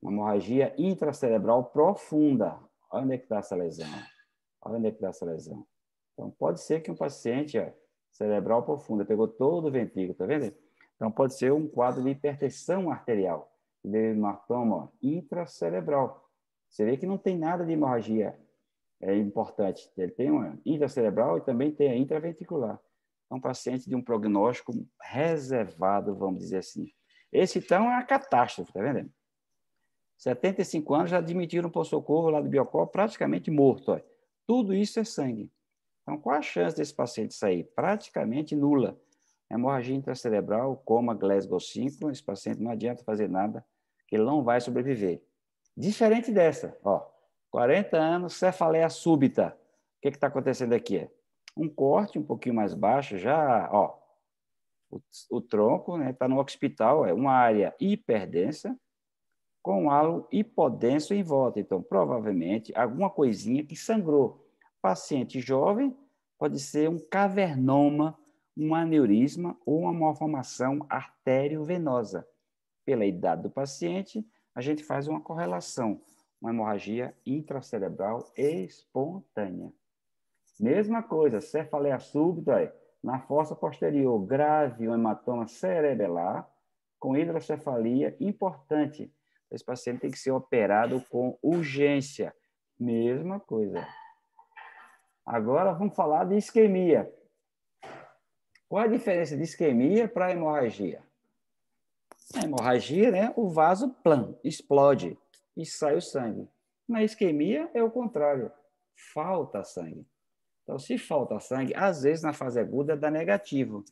B: Uma hemorragia intracerebral profunda. Olha onde é que está essa lesão. Olha onde é que está essa lesão. Então, pode ser que um paciente cerebral profunda pegou todo o ventrículo, tá vendo? Então, pode ser um quadro de hipertensão arterial, de hematoma intracerebral. Você vê que não tem nada de hemorragia importante. Ele tem uma intracerebral e também tem a intraventricular. É um paciente de um prognóstico reservado, vamos dizer assim. Esse, então, é uma catástrofe, tá vendo? 75 anos já admitiram para o socorro lá do Biocó praticamente morto. Ó. Tudo isso é sangue. Então, qual a chance desse paciente sair? Praticamente nula. Hemorragia intracerebral, coma Glasgow 5, esse paciente não adianta fazer nada, que ele não vai sobreviver. Diferente dessa, 40 anos, cefaleia súbita. O que está acontecendo aqui? Um corte um pouquinho mais baixo, já, o tronco está no occipital, é uma área hiperdensa, com halo hipodenso em volta. Então, provavelmente, alguma coisinha que sangrou. Paciente jovem pode ser um cavernoma, um aneurisma ou uma malformação arteriovenosa. Pela idade do paciente, a gente faz uma correlação, uma hemorragia intracerebral espontânea. Mesma coisa, cefaleia súbita, na fossa posterior, grave, um hematoma cerebelar, com hidrocefalia importante. Esse paciente tem que ser operado com urgência. Mesma coisa. Agora vamos falar de isquemia. Qual a diferença de isquemia para hemorragia? Na hemorragia, né, o vaso explode e sai o sangue. Na isquemia é o contrário. Falta sangue. Então, se falta sangue, às vezes na fase aguda dá negativo.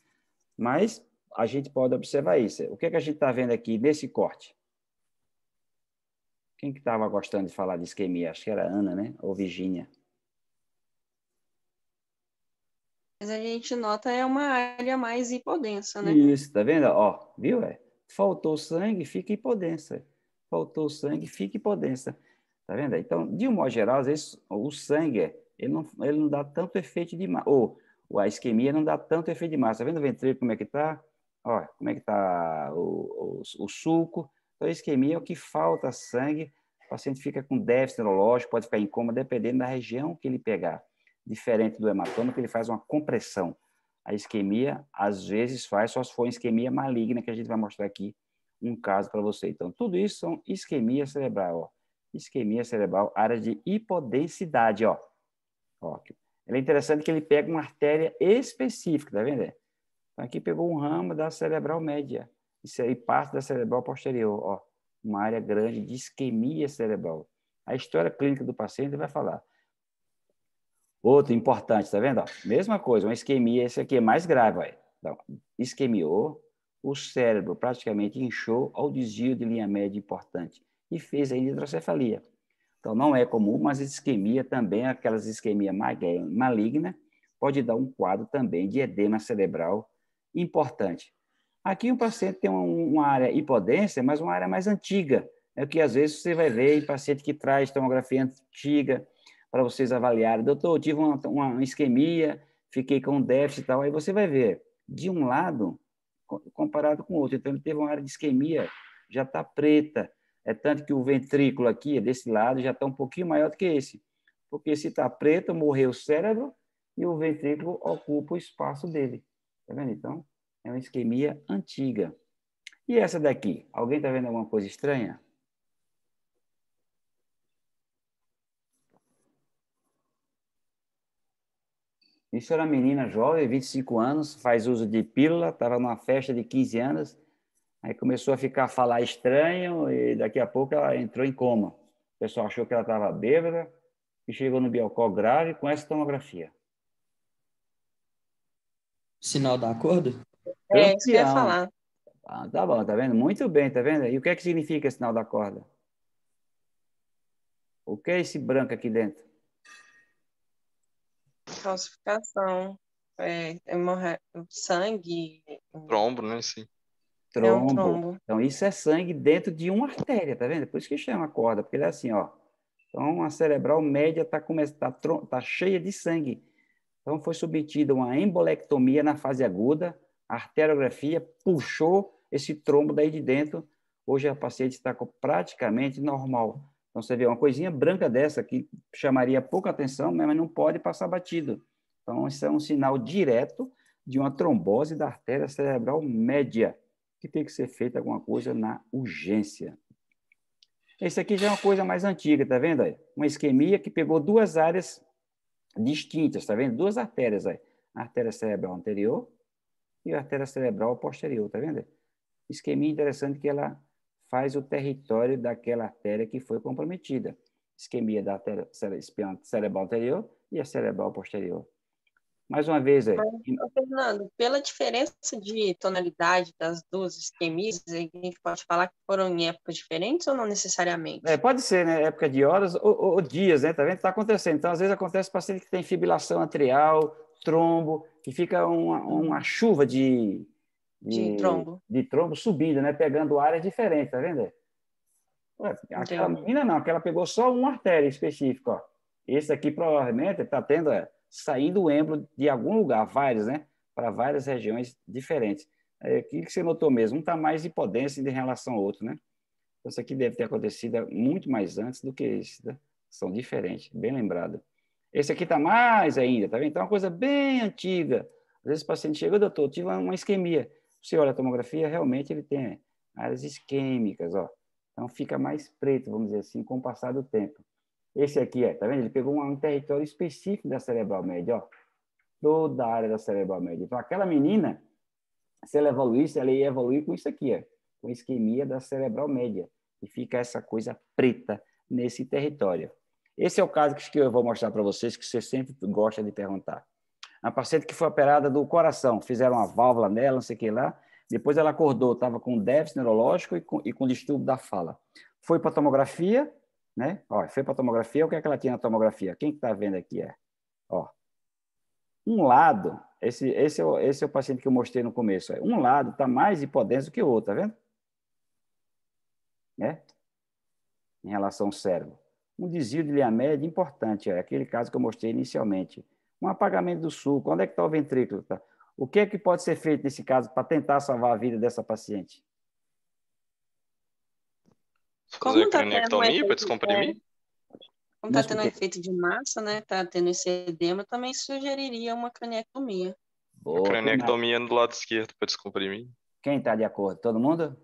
B: Mas a gente pode observar isso. O que a gente está vendo aqui nesse corte? Quem que estava gostando de falar de isquemia? Acho que era Ana, né? Ou Virgínia.
C: Mas a gente nota é uma área mais hipodensa, né?
B: Isso, tá vendo? Viu? Faltou sangue, fica hipodensa. Faltou sangue, fica hipodensa. Tá vendo? Então, de um modo geral, às vezes o sangue, ele não dá tanto efeito de massa. Ou a isquemia não dá tanto efeito de massa. Tá vendo o ventrículo como é que tá? Como é que tá o sulco. Então, a isquemia é o que falta sangue. O paciente fica com déficit neurológico, pode ficar em coma, dependendo da região que ele pegar. Diferente do hematoma, que ele faz uma compressão. A isquemia, às vezes, faz, só se for isquemia maligna, que a gente vai mostrar aqui um caso para você. Então, tudo isso são isquemia cerebral. Isquemia cerebral, área de hipodensidade. É interessante que ele pega uma artéria específica, tá vendo? Então, aqui pegou um ramo da cerebral média e parte da cerebral posterior. Uma área grande de isquemia cerebral. A história clínica do paciente vai falar. Outro importante, tá vendo? Mesma coisa, uma isquemia, esse aqui é mais grave. Então, isquemiou, o cérebro praticamente inchou ao desvio de linha média importante e fez ainda hidrocefalia. Então, não é comum, mas isquemia também, aquelas isquemia maligna, pode dar um quadro também de edema cerebral importante. Aqui o paciente tem uma área hipodensa, mas uma área mais antiga, é o que às vezes você vai ver em paciente que traz tomografia antiga, para vocês avaliarem. Doutor, eu tive uma isquemia, fiquei com um déficit e tal. Aí você vai ver, de um lado, comparado com o outro. Então, ele teve uma área de isquemia, já está preta. É tanto que o ventrículo aqui, desse lado, já está um pouquinho maior do que esse. Porque se está preto, morreu o cérebro e o ventrículo ocupa o espaço dele. Está vendo? Então, é uma isquemia antiga. E essa daqui? Alguém está vendo alguma coisa estranha? Isso era uma menina jovem, 25 anos, faz uso de pílula, estava numa festa de 15 anos, aí começou a falar estranho e daqui a pouco ela entrou em coma. O pessoal achou que ela estava bêbada e chegou no Biocó grave com essa tomografia.
E: Sinal da acordo?
C: Isso que eu ia falar.
B: Tá bom, tá vendo? Muito bem, tá vendo? E o que é que significa sinal da corda? O que é esse branco aqui dentro?
C: Calcificação, sangue,
I: Trombo, né? Sim.
C: é um
B: Trombo.
C: trombo.
B: Então, isso é sangue dentro de uma artéria, tá vendo? Por isso que chama corda, porque ele é assim, ó. Então, a cerebral média tá cheia de sangue. Então, foi submetida a uma embolectomia na fase aguda, a arteriografia puxou esse trombo daí de dentro. Hoje, a paciente está praticamente normal. Então, você vê uma coisinha branca dessa que chamaria pouca atenção, mas não pode passar batido. Então, isso é um sinal direto de uma trombose da artéria cerebral média, que tem que ser feita alguma coisa na urgência. Esse aqui já é uma coisa mais antiga, tá vendo aí? Uma isquemia que pegou duas áreas distintas, tá vendo? Duas artérias aí. A artéria cerebral anterior e a artéria cerebral posterior, tá vendo? Isquemia interessante que ela faz o território daquela artéria que foi comprometida. Isquemia da artéria cerebral anterior e a cerebral posterior. Mais uma vez aí.
C: Mas, Fernando, pela diferença de tonalidade das duas isquemias, a gente pode falar que foram em épocas diferentes ou não necessariamente?
B: Pode ser, né? Época de horas ou dias, né? Tá vendo? Tá acontecendo. Então, às vezes acontece paciente que tem fibrilação atrial, trombo, que fica uma chuva de
C: trombo.
B: de trombo subindo, né? Pegando áreas diferentes, tá vendo? Aquela
C: Entendi.
B: menina não, aquela pegou só uma artéria específica, ó. Esse aqui provavelmente está tendo, saindo o êmbolo de algum lugar, vários, né? Para várias regiões diferentes. O que você notou mesmo? Um está mais hipodêncio em relação ao outro, né? Então, isso aqui deve ter acontecido muito mais antes do que esse, tá? São diferentes, bem lembrado. Esse aqui está mais ainda, tá vendo? Então, é uma coisa bem antiga. Às vezes o paciente chega, doutor, eu tive uma isquemia. Você olha a tomografia, realmente ele tem áreas isquêmicas, ó. Então, fica mais preto, vamos dizer assim, com o passar do tempo. Esse aqui, tá vendo? Ele pegou um território específico da cerebral média, ó. Toda a área da cerebral média. Então, aquela menina, se ela evoluísse, ela ia evoluir com isso aqui, ó, com isquemia da cerebral média. E fica essa coisa preta nesse território. Esse é o caso que eu vou mostrar para vocês, que você sempre gosta de perguntar. A paciente que foi operada do coração, fizeram uma válvula nela, não sei o que lá, depois ela acordou, estava com déficit neurológico e com distúrbio da fala. Foi para a tomografia, né? Ó, foi para a tomografia, o que é que ela tinha na tomografia? Quem está vendo aqui ó, um lado, esse é o paciente que eu mostrei no começo, um lado está mais hipodenso que o outro, tá vendo? Né? Em relação ao cérebro. Um desvio de linha média importante, aquele caso que eu mostrei inicialmente. Um apagamento do sulco, onde é que está o ventrículo? Tá? O que é que pode ser feito nesse caso para tentar salvar a vida dessa paciente?
I: Fazer a cranectomia para descomprimir?
C: Como está tendo um efeito de massa, né? Está tendo esse edema, também sugeriria uma cranectomia.
I: Boa, a cranectomia do lado esquerdo para descomprimir.
B: Quem está de acordo? Todo mundo?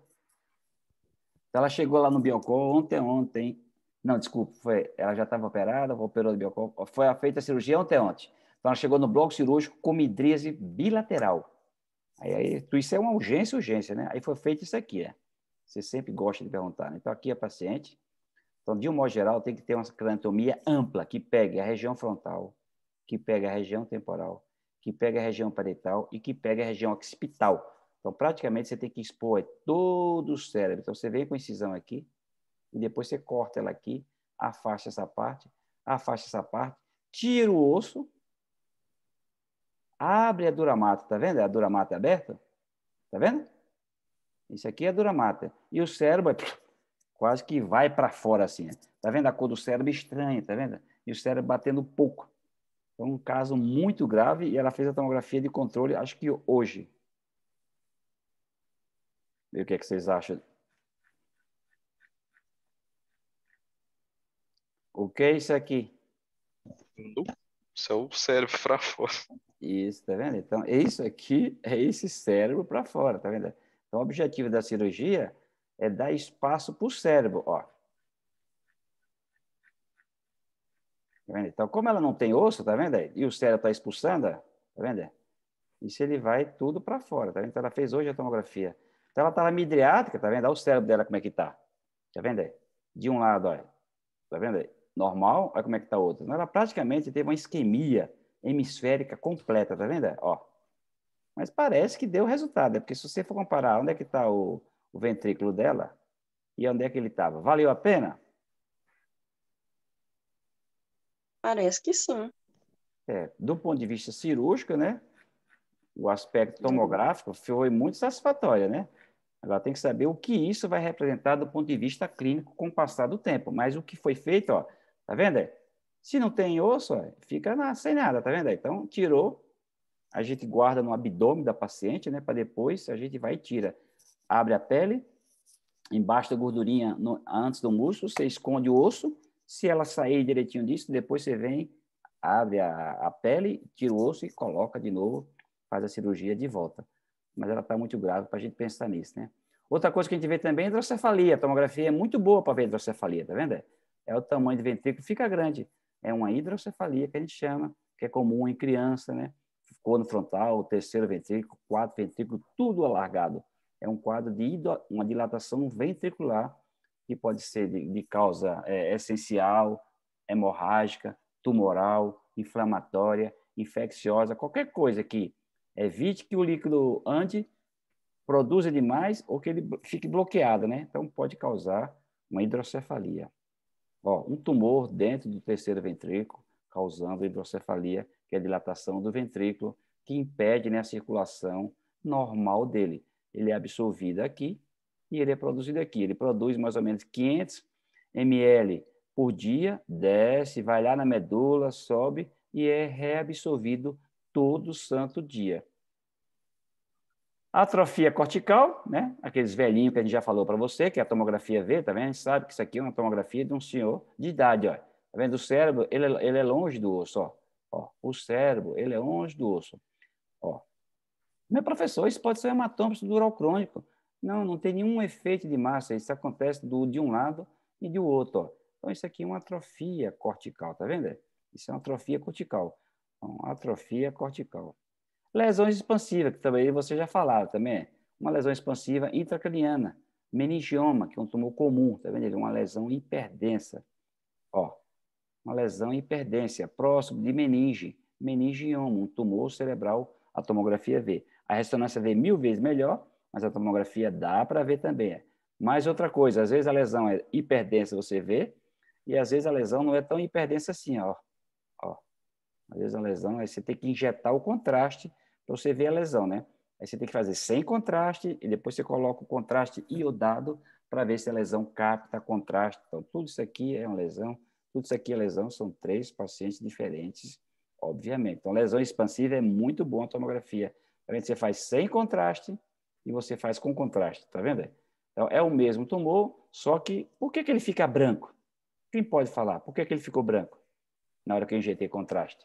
B: Então, ela chegou lá no Biocol ontem. Não, desculpa, ela já estava operada, operou no Biocol. Foi feita a cirurgia ontem. Então, ela chegou no bloco cirúrgico com midríase bilateral. Isso é uma urgência, né? Aí foi feito isso aqui, Você sempre gosta de perguntar, né? Então, aqui a paciente. Então, de um modo geral, tem que ter uma craniotomia ampla, que pegue a região frontal, que pegue a região temporal, que pegue a região parietal e que pegue a região occipital. Então, praticamente, você tem que expor todo o cérebro. Então, você vem com a incisão aqui, e depois você corta ela aqui, afasta essa parte, tira o osso, abre a dura mata, tá vendo? A dura mata é aberta? Tá vendo? Isso aqui é a dura mata. E o cérebro quase que vai para fora assim. Tá vendo? A cor do cérebro estranha, tá vendo? E o cérebro batendo pouco. Então, um caso muito grave, e ela fez a tomografia de controle, acho que hoje. E o que é que vocês acham? O que é isso aqui?
I: Isso é o cérebro para fora.
B: Isso, tá vendo? Então, isso aqui é esse cérebro para fora, tá vendo? Então, o objetivo da cirurgia é dar espaço para o cérebro, ó. Tá vendo? Então, como ela não tem osso, tá vendo? E o cérebro está expulsando, tá vendo? Isso ele vai tudo para fora, tá vendo? Então, ela fez hoje a tomografia. Então, ela estava midriática, tá vendo? Olha o cérebro dela como é que tá. Tá vendo aí? De um lado, olha. Tá vendo aí? Normal, olha como é que tá o outro. Então, ela praticamente teve uma isquemia hemisférica completa, tá vendo? Ó. Mas parece que deu resultado, né? Porque se você for comparar onde é que está o ventrículo dela e onde é que ele estava, valeu a pena?
C: Parece que sim.
B: Do ponto de vista cirúrgico, né? O aspecto tomográfico foi muito satisfatório, né? Agora tem que saber o que isso vai representar do ponto de vista clínico com o passar do tempo. Mas o que foi feito, ó, tá vendo aí? Se não tem osso, ó, fica sem nada, tá vendo aí? Então, tirou, a gente guarda no abdômen da paciente, né? Para depois a gente vai e tira. Abre a pele, embaixo da gordurinha antes do músculo, você esconde o osso. Se ela sair direitinho disso, depois você vem, abre a pele, tira o osso e coloca de novo, faz a cirurgia de volta. Mas ela está muito grave para a gente pensar nisso, né? Outra coisa que a gente vê também é a hidrocefalia. A tomografia é muito boa para ver a hidrocefalia, tá vendo? É o tamanho do ventrículo, fica grande. É uma hidrocefalia que a gente chama, que é comum em criança, né? Corno frontal, terceiro ventrículo, quarto ventrículo, tudo alargado. É um quadro de uma dilatação ventricular que pode ser de causa essencial, hemorrágica, tumoral, inflamatória, infecciosa, qualquer coisa que evite que o líquido ande, produza demais ou que ele fique bloqueado, né? Então, pode causar uma hidrocefalia. Ó, um tumor dentro do terceiro ventrículo, causando hidrocefalia, que é a dilatação do ventrículo, que impede, né, a circulação normal dele. Ele é absorvido aqui e ele é produzido aqui. Ele produz mais ou menos 500 ml por dia, desce, vai lá na medula, sobe e é reabsorvido todo santo dia. Atrofia cortical, né? Aqueles velhinhos que a gente já falou para você, que é a tomografia V, tá vendo? A gente sabe que isso aqui é uma tomografia de um senhor de idade, ó. Tá vendo? O cérebro, ele é longe do osso, ó. Ó. O cérebro, ele é longe do osso. Ó. Meu professor, isso pode ser hematoma estrutural crônico. Não, não tem nenhum efeito de massa. Isso acontece de um lado e do outro, ó. Então, isso aqui é uma atrofia cortical, tá vendo? Isso é uma atrofia cortical. Então, atrofia cortical. Lesões expansivas, que também você já falaram também. Uma lesão expansiva intracraniana. Meningioma, que é um tumor comum, tá vendo? Uma lesão hiperdensa. Ó, uma lesão hiperdensa, próximo de meninge. Meningioma, um tumor cerebral, a tomografia vê. A ressonância vê 1000 vezes melhor, mas a tomografia dá para ver também. Mais outra coisa, às vezes a lesão é hiperdensa, você vê, e às vezes a lesão não é tão hiperdensa assim, ó. Ó. Às vezes a lesão, aí você tem que injetar o contraste para você ver a lesão, né? Aí você tem que fazer sem contraste e depois você coloca o contraste iodado para ver se a lesão capta contraste. Então, tudo isso aqui é uma lesão, tudo isso aqui é lesão, são 3 pacientes diferentes, obviamente. Então, lesão expansiva é muito bom a tomografia. Tá vendo? Você faz sem contraste e você faz com contraste, tá vendo? Então, é o mesmo tumor, só que por que ele fica branco? Quem pode falar? Por que ele ficou branco na hora que eu injetei contraste?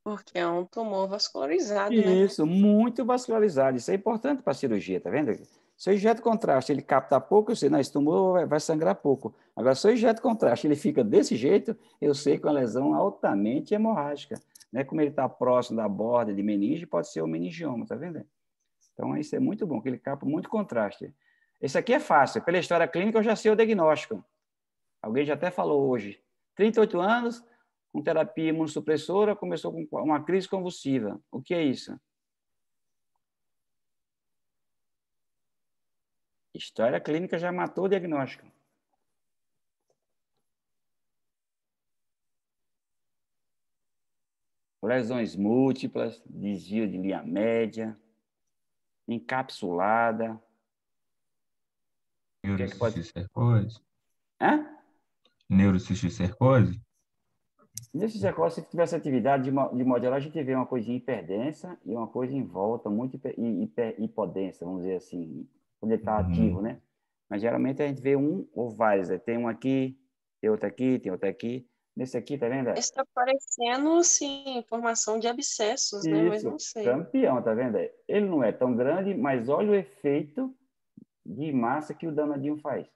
C: Porque é um tumor vascularizado, né?
B: Isso, muito vascularizado. Isso é importante para a cirurgia, tá vendo? Se eu injeto contraste, ele capta pouco, eu sei, não, esse tumor vai sangrar pouco. Agora, se eu injeto contraste, ele fica desse jeito, eu sei que é uma lesão altamente hemorrágica. Né? Como ele está próximo da borda de meninge, pode ser o meningioma, tá vendo? Então, isso é muito bom, que ele capta muito contraste. Esse aqui é fácil. Pela história clínica, eu já sei o diagnóstico. Alguém já até falou hoje. 38 anos, com terapia imunossupressora, começou com uma crise convulsiva. O que é isso? História clínica já matou o diagnóstico. Lesões múltiplas, desvio de linha média, encapsulada.
G: Neurocisticercose?
B: Hã?
G: Neurocisticercose?
B: Nesse cercose, se tivesse atividade, de modo geral, a gente vê uma coisinha hiperdensa e uma coisa em volta, muito hipodensa, vamos dizer assim, quando ele está ativo, né? Mas geralmente a gente vê um ou vários, né? Tem um aqui, tem outro aqui, tem outro aqui. Nesse aqui, tá vendo?
C: Está parecendo, sim, formação de abscessos, né? Mas
B: Isso,
C: não sei.
B: campeão, tá vendo? Ele não é tão grande, mas olha o efeito de massa que o danadinho faz.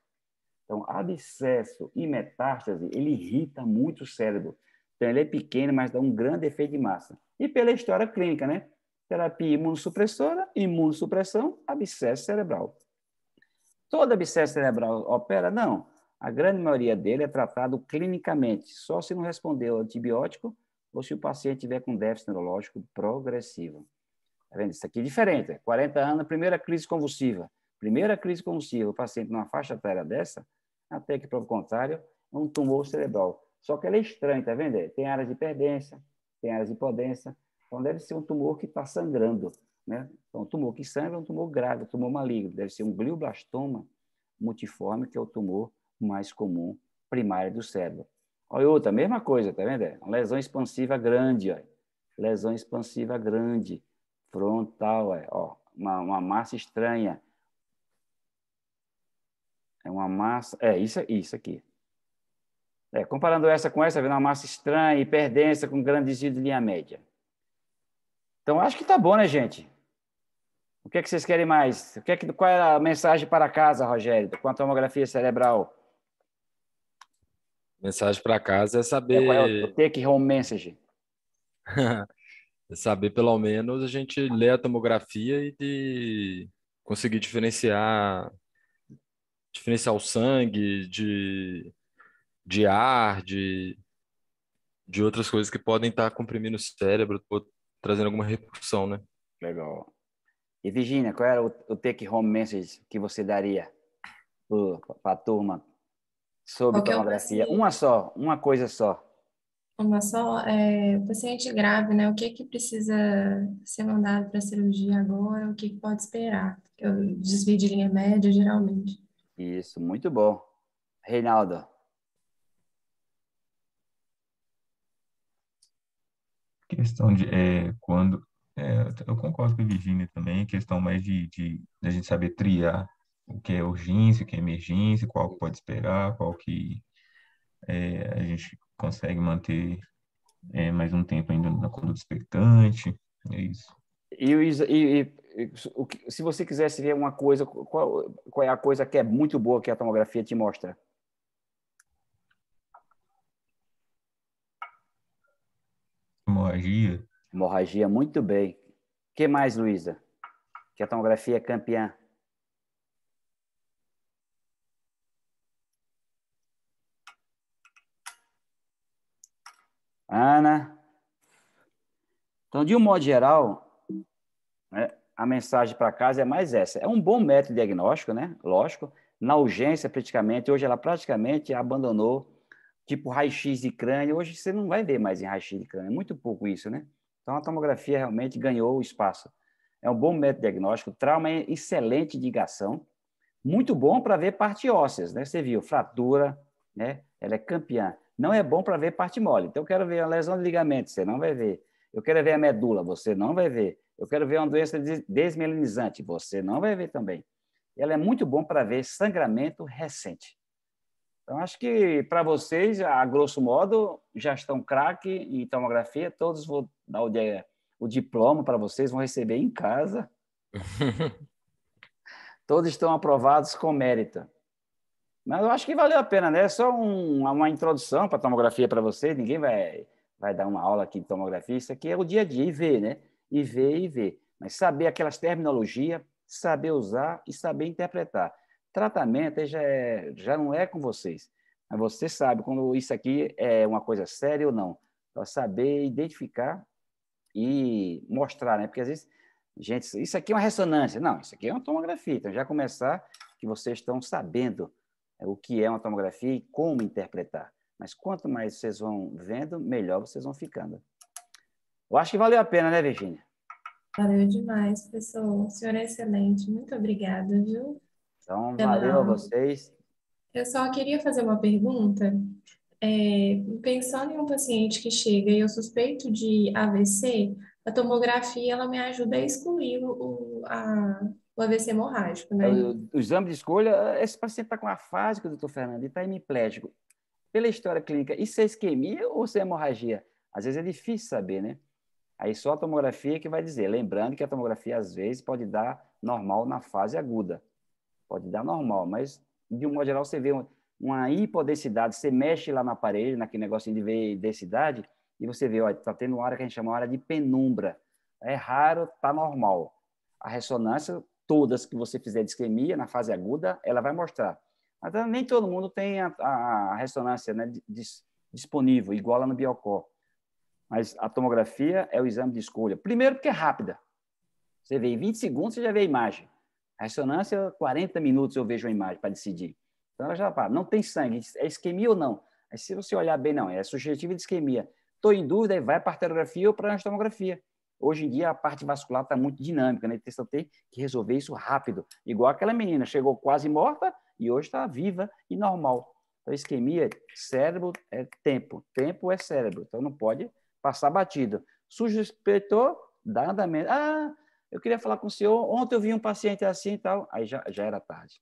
B: Então, abscesso e metástase, ele irrita muito o cérebro. Então, ele é pequeno, mas dá um grande efeito de massa. E pela história clínica, né? Terapia imunossupressora, imunossupressão, abscesso cerebral. Todo abscesso cerebral opera? Não. A grande maioria dele é tratado clinicamente, só se não responder ao antibiótico ou se o paciente tiver com déficit neurológico progressivo. Tá vendo? Isso aqui é diferente. 40 anos, primeira crise convulsiva. Primeira crise convulsiva, o paciente numa faixa etária dessa, até que, pelo contrário, é um tumor cerebral. Só que ele é estranho, tá vendo? Tem áreas de hiperdensa, tem áreas de hipodência, então deve ser um tumor que está sangrando, né? Então, um tumor que sangra é um tumor grave, um tumor maligno, deve ser um glioblastoma multiforme, que é o tumor mais comum primário do cérebro. Olha outra, mesma coisa, tá vendo? Uma lesão expansiva grande, ó. Lesão expansiva grande, frontal, ó, uma massa estranha. É uma massa, isso aqui. Comparando essa com essa, vendo uma massa estranha, hiperdensa, com grande desvio de linha média. Então, acho que tá bom, né, gente? O que é que vocês querem mais? Qual é a mensagem para casa, Rogério, com a tomografia cerebral?
D: Mensagem para casa é
B: Qual é o
D: saber,
B: take home message?
D: é saber pelo menos a gente ler a tomografia e conseguir diferenciar o sangue de ar, de outras coisas que podem estar comprimindo o cérebro ou trazendo alguma repercussão, né?
B: Legal. E, Virginia, qual era o take home message que você daria para a turma sobre
A: Qual que é o
B: tomografia?
A: paciente?
B: Uma coisa só.
A: Uma só, paciente grave, né? O que que precisa ser mandado para cirurgia agora? O que que pode esperar? Eu desvio de linha média, geralmente.
B: Isso, muito bom. Reinaldo.
G: Questão de quando. Eu concordo com a Virginia também, questão mais de a gente saber triar o que é urgência, o que é emergência, qual que pode esperar, qual que a gente consegue manter mais um tempo ainda na conduta expectante. É isso.
B: Se você quisesse ver uma coisa, qual é a coisa que é muito boa que a tomografia te mostra?
G: Hemorragia.
B: Hemorragia, muito bem. O que mais, Luísa? Que a tomografia é campeã. Ana. Então, de um modo geral, né, a mensagem para casa é mais essa. É um bom método diagnóstico, né? Lógico. Na urgência, praticamente, hoje ela praticamente abandonou, tipo raio-x de crânio. Hoje você não vai ver mais em raio-x de crânio. É muito pouco isso, né? Então, a tomografia realmente ganhou o espaço. É um bom método diagnóstico. Trauma é excelente de ligação. Muito bom para ver parte ósseas, né? Você viu, fratura, né? Ela é campeã. Não é bom para ver parte mole. Então, eu quero ver a lesão de ligamento, você não vai ver. Eu quero ver a medula, você não vai ver. Eu quero ver uma doença desmielinizante, você não vai ver também. Ela é muito bom para ver sangramento recente. Então, acho que para vocês, a grosso modo, já estão craque em tomografia, todos vão dar o diploma para vocês, vão receber em casa. Todos estão aprovados com mérito. Mas eu acho que valeu a pena, né? É só uma introdução para a tomografia para vocês. Ninguém vai dar uma aula aqui de tomografia. Isso aqui é o dia a dia, e ver, né? E ver, e ver. Mas saber aquelas terminologias, saber usar e saber interpretar. Tratamento já não é com vocês. Mas você sabe quando isso aqui é uma coisa séria ou não. Para saber identificar e mostrar, né? Porque às vezes, gente, isso aqui é uma ressonância. Não, isso aqui é uma tomografia. Então, já começar que vocês estão sabendo o que é uma tomografia e como interpretar. Mas quanto mais vocês vão vendo, melhor vocês vão ficando. Eu acho que valeu a pena, né, Virginia?
A: Valeu demais, professor. O senhor é excelente. Muito obrigada, viu?
B: Então, valeu a
A: Pela...
B: vocês.
A: Eu só queria fazer uma pergunta. Pensando em um paciente que chega e eu suspeito de AVC, a tomografia ela me ajuda a excluir o AVC hemorrágico, né?
B: O exame de escolha, esse paciente está com afásico, doutor Fernando, e está hemiplégico. Pela história clínica, isso é isquemia ou isso é hemorragia? Às vezes é difícil saber, né? Aí só a tomografia que vai dizer. Lembrando que a tomografia, às vezes, pode dar normal na fase aguda. Pode dar normal, mas, de um modo geral, você vê uma hipodensidade, você mexe lá na parede, naquele negocinho de ver densidade, e você vê, ó, está tendo uma área que a gente chama de área de penumbra. É raro, está normal. A ressonância, todas que você fizer de isquemia, na fase aguda, ela vai mostrar. Mas nem todo mundo tem a ressonância, né, disponível, igual lá no Biocor. Mas a tomografia é o exame de escolha. Primeiro porque é rápida. Você vê em 20 segundos, você já vê a imagem. A ressonância, 40 minutos eu vejo a imagem para decidir. Então, ela já fala, não tem sangue, é isquemia ou não? Aí, se você olhar bem, não, é sugestiva de isquemia. Estou em dúvida, aí vai para a arteriografia ou para a tomografia. Hoje em dia, a parte vascular está muito dinâmica, né? Então, você tem que resolver isso rápido. Igual aquela menina, chegou quase morta e hoje está viva e normal. Então, isquemia, cérebro é tempo, tempo é cérebro. Então, não pode passar batido. Suspeitou, dá andamento. Ah, eu queria falar com o senhor, ontem eu vi um paciente assim e tal. Aí já era tarde.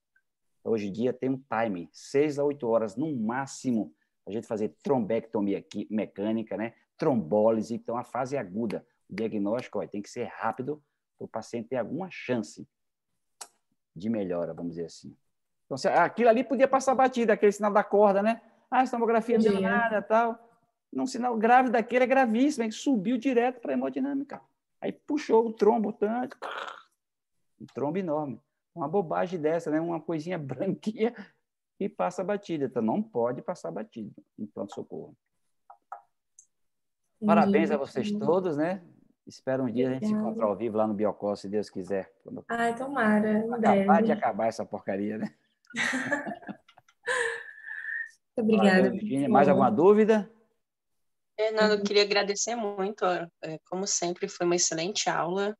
B: Hoje em dia tem um time, 6 a 8 horas no máximo, a gente fazer trombectomia mecânica, né? Trombólise, então a fase aguda. O diagnóstico tem que ser rápido para o paciente ter alguma chance de melhora, vamos dizer assim. Então, aquilo ali podia passar batida, aquele sinal da corda, né? Ah, a tomografia não deu nada, tal. Um sinal grave daquele é gravíssimo, ele subiu direto para a hemodinâmica. Aí puxou o trombo, tanto, um trombo enorme. Uma bobagem dessa, né? Uma coisinha branquinha e passa batida. Então, não pode passar batida em pronto-socorro. Parabéns a vocês todos, né? Espero um dia a gente se encontrar ao vivo lá no Biocó, se Deus quiser.
A: Ai, tomara, em
B: Acabar de
A: breve.
B: acabar essa porcaria, né?
A: Muito obrigada.
B: Valeu, Virginia. Mais alguma dúvida?
C: Fernando, eu queria agradecer muito. Como sempre, foi uma excelente aula.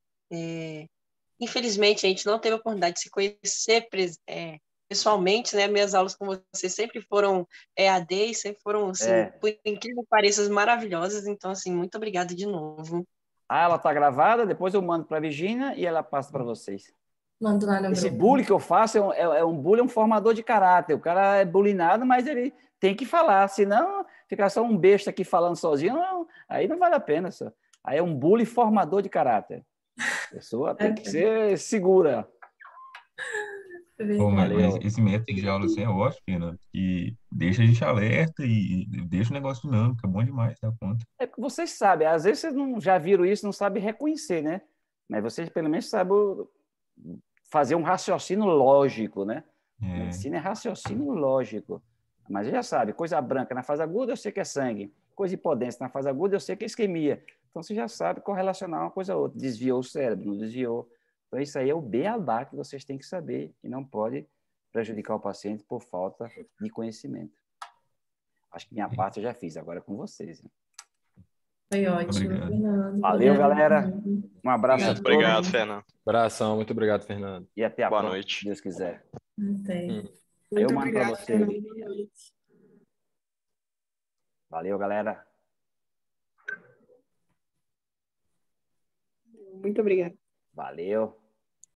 C: Infelizmente, a gente não teve a oportunidade de se conhecer pessoalmente, né? Minhas aulas com você sempre foram EAD e sempre foram, assim, por incrível que pareça, maravilhosas. Então, assim, muito obrigada de novo.
B: Ah, ela está gravada, depois eu mando para a Virginia e ela passa para vocês.
A: Mando lá no
B: Esse
A: grupo.
B: bullying que eu faço é um bullying, um formador de caráter. O cara é bullyingado, mas ele tem que falar, senão ficar só um besta aqui falando sozinho, não, aí não vale a pena. Só. Aí é um bullying formador de caráter. A pessoa tem que ser segura.
G: Bom, mas esse método de aula assim é ótimo, Fernando, que deixa a gente alerta e deixa o negócio dinâmico, é bom demais, dá conta.
B: É que vocês sabem, às vezes vocês não, já viram isso, não sabem reconhecer, né? Mas vocês pelo menos sabem fazer um raciocínio lógico, né? Medicina é raciocínio lógico. Mas já sabe, coisa branca na fase aguda eu sei que é sangue, coisa hipodência na fase aguda eu sei que é isquemia. Então você já sabe correlacionar uma coisa a outra. Desviou o cérebro, não desviou. Então isso aí é o beabá que vocês têm que saber e não pode prejudicar o paciente por falta de conhecimento. Acho que minha parte eu já fiz, agora é com vocês. Né?
A: Foi ótimo, Fernando.
B: Valeu, galera. Um abraço a todos.
I: Obrigado, Fernando.
D: Abração, muito obrigado, Fernando.
B: E até a próxima,
I: noite.
B: se Deus quiser.
A: Aí
B: eu mando para você. Valeu, galera.
J: Muito obrigada.
B: Valeu.